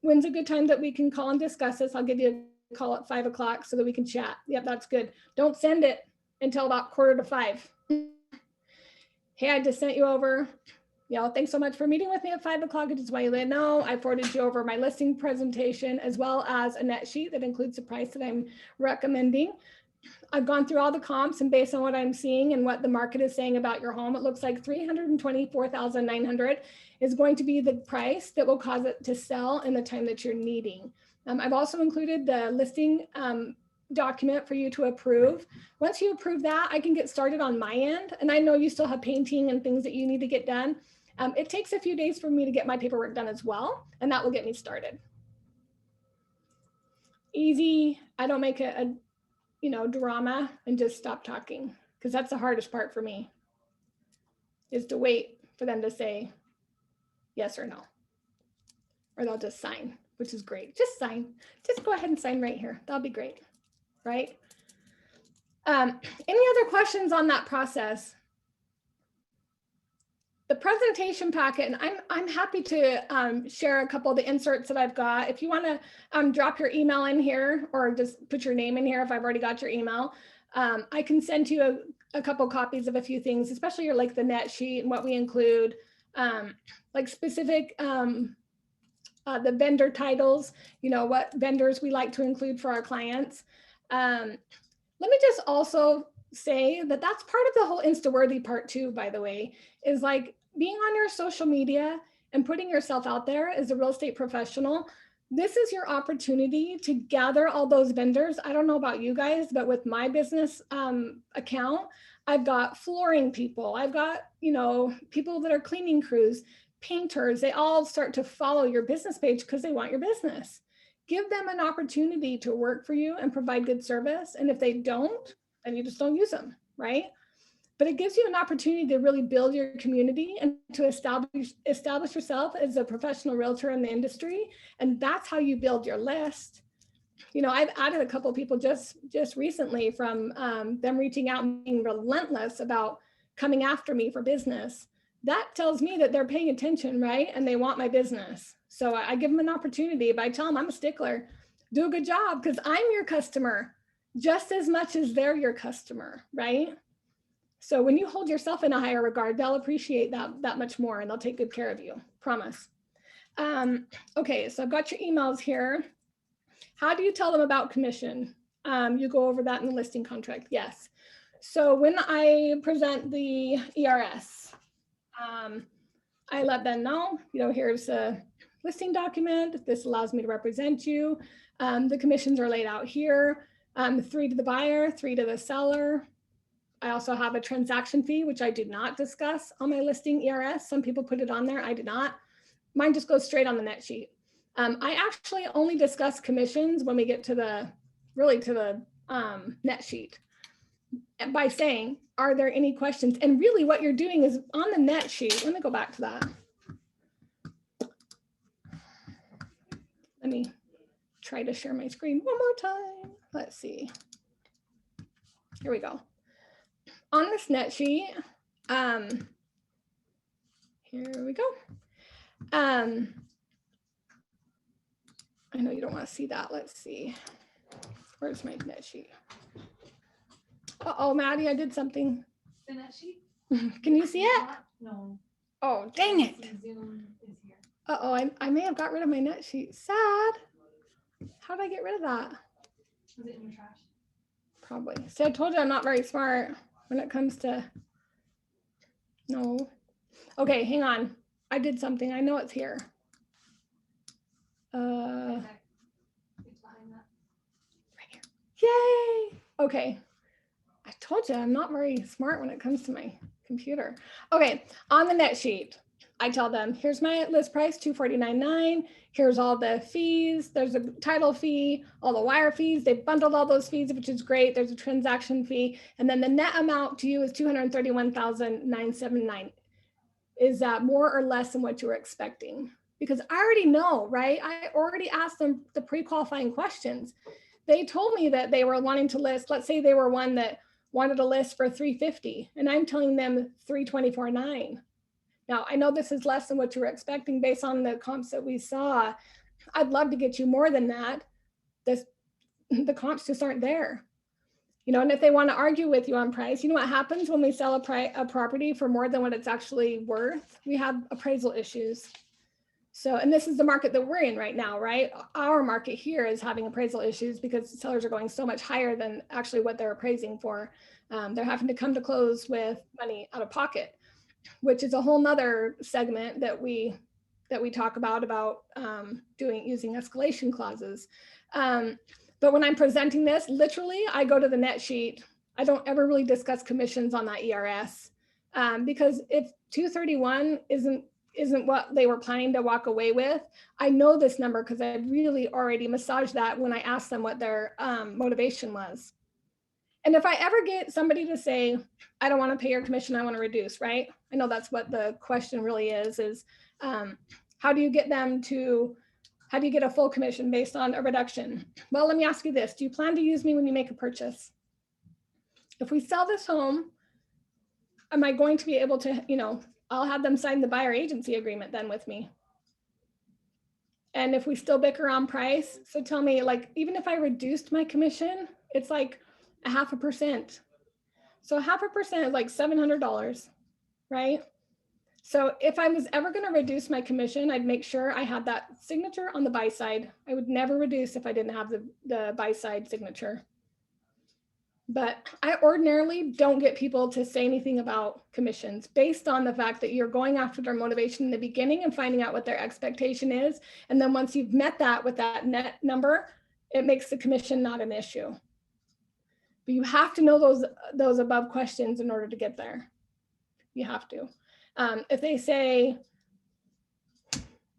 when's a good time that we can call and discuss this? I'll give you a call at 5 o'clock so that we can chat. Yep, that's good. Don't send it until about 4:45. Hey, I just sent you over. Thanks so much for meeting with me at 5 o'clock. I just want you to know I forwarded you over my listing presentation as well as a net sheet that includes the price that I'm recommending. I've gone through all the comps, and based on what I'm seeing and what the market is saying about your home, it looks like $324,900 is going to be the price that will cause it to sell in the time that you're needing. I've also included the listing document for you to approve. Once you approve that, I can get started on my end. And I know you still have painting and things that you need to get done. It takes a few days for me to get my paperwork done as well, and that will get me started. Easy. I don't make a drama and just stop talking, because that's the hardest part for me, is to wait for them to say yes or no, or they'll just sign, which is great. Just sign. Just go ahead and sign right here. That'll be great, right? Any other questions on that process? The presentation packet, and I'm happy to share a couple of the inserts that I've got. If you want to drop your email in here, or just put your name in here if I've already got your email, I can send you a couple copies of a few things, especially your like the net sheet and what we include, like specific the vendor titles, what vendors we like to include for our clients. Let me just also say that that's part of the whole Instaworthy part too, by the way, is like being on your social media and putting yourself out there as a real estate professional. This is your opportunity to gather all those vendors. I don't know about you guys, but with my business account, I've got flooring people. I've got, people that are cleaning crews, painters. They all start to follow your business page because they want your business. Give them an opportunity to work for you and provide good service. And if they don't, then you just don't use them, right? But it gives you an opportunity to really build your community and to establish yourself as a professional realtor in the industry. And that's how you build your list. I've added a couple of people just recently from them reaching out and being relentless about coming after me for business. That tells me that they're paying attention, right? And they want my business. So I give them an opportunity, but I tell them I'm a stickler. Do a good job, because I'm your customer just as much as they're your customer, right? So when you hold yourself in a higher regard, they'll appreciate that much more, and they'll take good care of you, promise. Okay, so I've got your emails here. How do you tell them about commission? You go over that in the listing contract, yes. So when I present the ERS, I let them know, here's a listing document. This allows me to represent you. The commissions are laid out here. 3 to the buyer, 3 to the seller. I also have a transaction fee, which I did not discuss on my listing ERS. Some people put it on there. I did not. Mine just goes straight on the net sheet. I actually only discuss commissions when we get to the net sheet, by saying, are there any questions? And really what you're doing is on the net sheet. Let me go back to that. Let me try to share my screen one more time. Let's see. Here we go. On this net sheet, here we go. I know you don't want to see that. Let's see. Where's my net sheet? Uh-oh, Maddie, I did something. The net sheet? Can you see it? No. Oh, dang it. Zoom is here. Uh-oh, I may have got rid of my net sheet. Sad. How did I get rid of that? Was it in your trash? Probably. See, I told you I'm not very smart when it comes to, no. Okay, hang on. I did something. I know it's here. It's behind Yay. Okay. I told you I'm not very smart when it comes to my computer. Okay. On the net sheet, I tell them, here's my list price, $249.9. Here's all the fees. There's a title fee, all the wire fees. They bundled all those fees, which is great. There's a transaction fee. And then the net amount to you is $231,979. Is that more or less than what you were expecting? Because I already know, right? I already asked them the pre-qualifying questions. They told me that they were wanting to list, let's say they were one that wanted a list for 350, and I'm telling them 324.9. Now, I know this is less than what you were expecting based on the comps that we saw. I'd love to get you more than that. The comps just aren't there. You know, and if they want to argue with you on price, you know what happens when we sell a property for more than what it's actually worth? We have appraisal issues. So, and this is the market that we're in right now, right? Our market here is having appraisal issues because sellers are going so much higher than actually what they're appraising for. They're having to come to close with money out of pocket, which is a whole nother segment that we talk about using escalation clauses. But when I'm presenting this, literally, I go to the net sheet. I don't ever really discuss commissions on that ERS because if 231 isn't what they were planning to walk away with, I know this number because I really already massaged that when I asked them what their motivation was. And if I ever get somebody to say, I don't want to pay your commission, I want to reduce, right? I know that's what the question really is how do you get a full commission based on a reduction? Well, let me ask you this. Do you plan to use me when you make a purchase? If we sell this home, am I going to be able to, I'll have them sign the buyer agency agreement then with me. And if we still bicker on price, so tell me, like, even if I reduced my commission, it's like 0.5%. So 0.5% is like $700, right? So if I was ever going to reduce my commission, I'd make sure I had that signature on the buy side. I would never reduce if I didn't have the buy side signature. But I ordinarily don't get people to say anything about commissions based on the fact that you're going after their motivation in the beginning and finding out what their expectation is. And then once you've met that with that net number, it makes the commission not an issue. But you have to know those above questions in order to get there. You have to. If they say,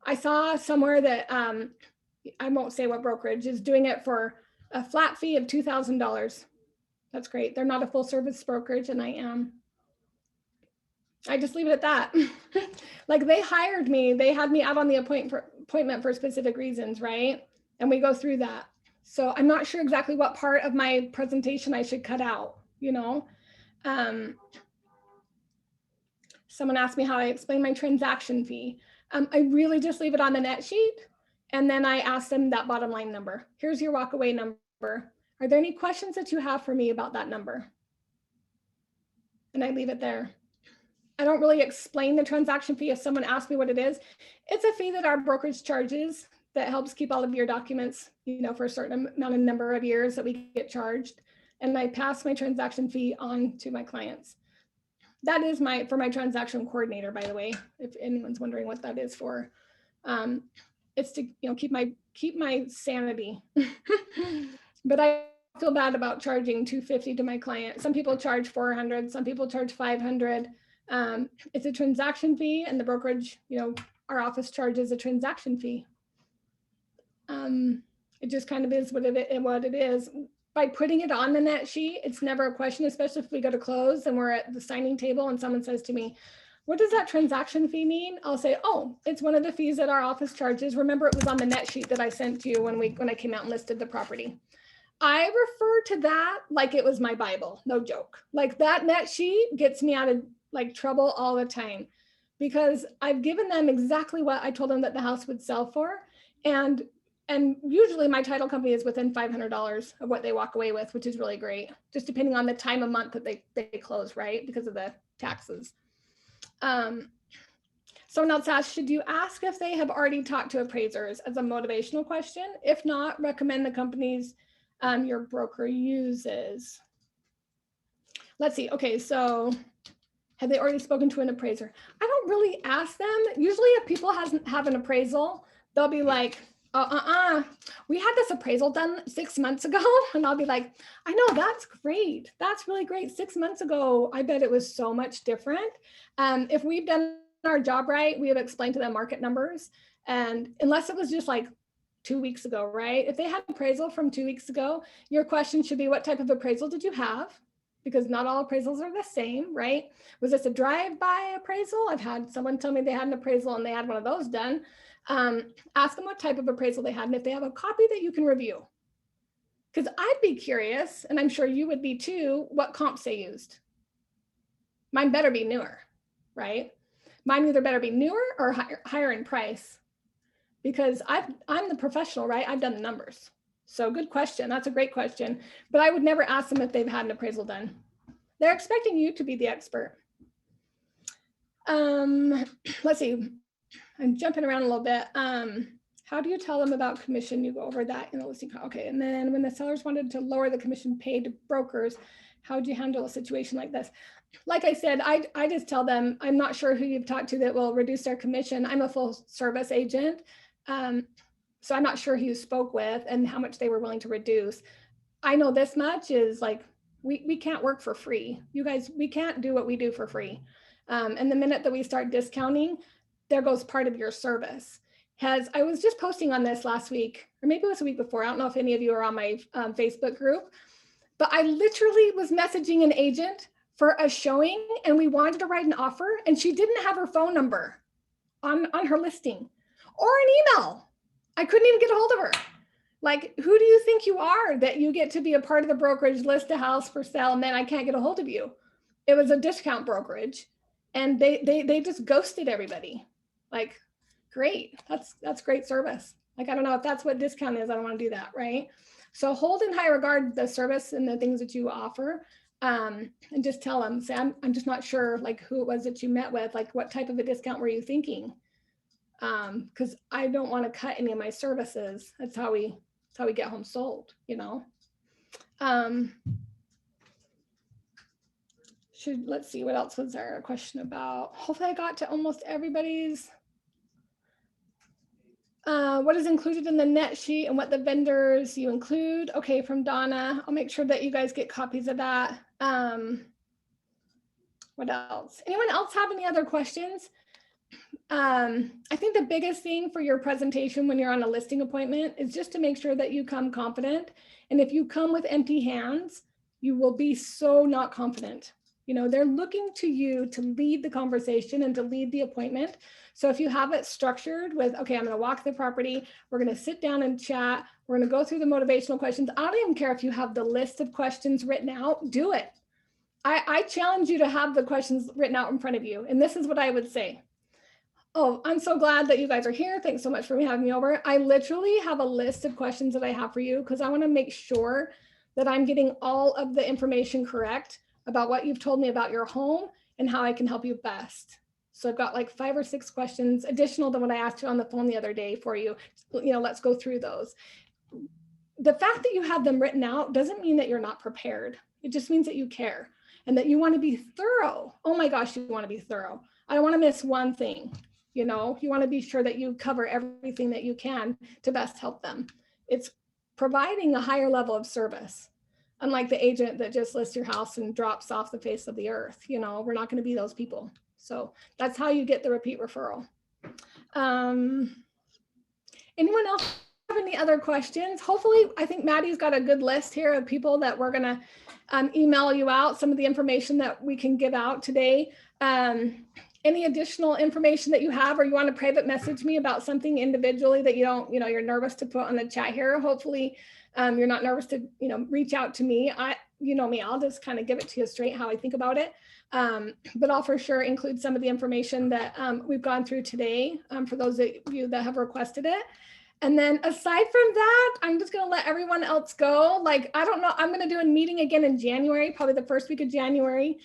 I saw somewhere that I won't say what brokerage is doing it for a flat fee of $2,000. That's great. They're not a full service brokerage, and I am. I just leave it at that. Like they hired me, they had me out on the appointment for specific reasons, right? And we go through that. So I'm not sure exactly what part of my presentation I should cut out, Someone asked me how I explain my transaction fee. I really just leave it on the net sheet. And then I ask them that bottom line number. Here's your walkaway number. Are there any questions that you have for me about that number? And I leave it there. I don't really explain the transaction fee if someone asks me what it is. It's a fee that our brokerage charges that helps keep all of your documents, for a certain amount of number of years that we get charged. And I pass my transaction fee on to my clients. That is for my transaction coordinator, by the way, if anyone's wondering what that is for. It's to, keep my sanity. But I feel bad about charging $250 to my client. Some people charge $400, some people charge $500. It's a transaction fee, and the brokerage, our office charges a transaction fee. It just kind of is what it is. By putting it on the net sheet, it's never a question, especially if we go to close and we're at the signing table and someone says to me, what does that transaction fee mean? I'll say, oh, it's one of the fees that our office charges. Remember, it was on the net sheet that I sent to you when I came out and listed the property. I refer to that like it was my Bible, no joke. Like that net sheet gets me out of trouble all the time because I've given them exactly what I told them that the house would sell for. And usually my title company is within $500 of what they walk away with, which is really great, just depending on the time of month that they close, right? Because of the taxes. Someone else asked, should you ask if they have already talked to appraisers as a motivational question? If not, recommend the companies your broker uses. Let's see. Okay, so have they already spoken to an appraiser? I don't really ask them. Usually if people have an appraisal, they'll be like, We had this appraisal done 6 months ago, and I'll be like, I know, that's great. That's really great. 6 months ago, I bet it was so much different. If we've done our job right, we have explained to them market numbers. And unless it was just like 2 weeks ago, right? If they had an appraisal from 2 weeks ago, your question should be, what type of appraisal did you have? Because not all appraisals are the same, right? Was this a drive-by appraisal? I've had someone tell me they had an appraisal and they had one of those done. Ask them what type of appraisal they had and if they have a copy that you can review. Because I'd be curious, and I'm sure you would be too, what comps they used. Mine better be newer, right? Mine either better be newer or higher in price, because I'm the professional, right? I've done the numbers. So good question. That's a great question. But I would never ask them if they've had an appraisal done. They're expecting you to be the expert. Let's see. I'm jumping around a little bit. How do you tell them about commission? You go over that in the listing. Okay. And then when the sellers wanted to lower the commission paid to brokers, how would you handle a situation like this? Like I said, I just tell them, I'm not sure who you've talked to that will reduce their commission. I'm a full service agent. So I'm not sure who you spoke with and how much they were willing to reduce. I know this much is like, we can't work for free. You guys, we can't do what we do for free. And the minute that we start discounting, there goes part of your service. I was just posting on this last week, or maybe it was a week before. I don't know if any of you are on my Facebook group, but I literally was messaging an agent for a showing and we wanted to write an offer and she didn't have her phone number on her listing or an email. I couldn't even get a hold of her. Like, who do you think you are that you get to be a part of the brokerage, list a house for sale, and then I can't get a hold of you? It was a discount brokerage and they just ghosted everybody. Like, great, that's great service. Like, I don't know if that's what discount is. I don't want to do that, right? So hold in high regard the service and the things that you offer, and just tell them, say, I'm just not sure like who it was that you met with, like what type of a discount were you thinking? Because I don't want to cut any of my services. That's how we get home sold, you know. Let's see, what else was there a question about? Hopefully I got to almost everybody's. What is included in the net sheet and what the vendors you include? Okay, from Donna. I'll make sure that you guys get copies of that. What else? Anyone else have any other questions? I think the biggest thing for your presentation when you're on a listing appointment is just to make sure that you come confident. And if you come with empty hands, you will be so not confident. You know, they're looking to you to lead the conversation and to lead the appointment. So if you have it structured with, okay, I'm going to walk the property, we're going to sit down and chat, we're going to go through the motivational questions. I don't even care if you have the list of questions written out, do it. I challenge you to have the questions written out in front of you. And this is what I would say. Oh, I'm so glad that you guys are here. Thanks so much for having me over. I literally have a list of questions that I have for you because I want to make sure that I'm getting all of the information correct about what you've told me about your home and how I can help you best. So I've got like 5 or 6 questions additional than what I asked you on the phone the other day for you. You know, let's go through those. The fact that you have them written out doesn't mean that you're not prepared. It just means that you care and that you want to be thorough. Oh my gosh, you want to be thorough. I don't want to miss one thing. You know, you want to be sure that you cover everything that you can to best help them. It's providing a higher level of service. Unlike the agent that just lists your house and drops off the face of the earth, you know, we're not going to be those people. So that's how you get the repeat referral. Anyone else have any other questions? Hopefully, I think Maddie's got a good list here of people that we're going to email you out some of the information that we can give out today. Any additional information that you have, or you want to private message me about something individually that you don't, you know, you're nervous to put on the chat here. Hopefully you're not nervous to, you know, reach out to me. You know me, I'll just kind of give it to you straight how I think about it. But I'll for sure include some of the information that we've gone through today for those of you that have requested it. And then aside from that, I'm just going to let everyone else go. Like, I don't know, I'm going to do a meeting again in January, probably the first week of January.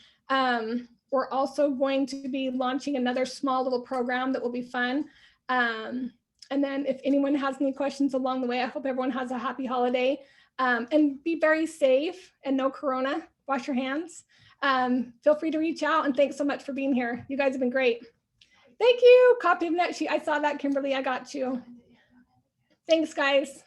We're also going to be launching another small little program that will be fun. And then if anyone has any questions along the way, I hope everyone has a happy holiday and be very safe and no corona. Wash your hands. Feel free to reach out and thanks so much for being here. You guys have been great. Thank you. Copy of net sheet. I saw that, Kimberly. I got you. Thanks, guys.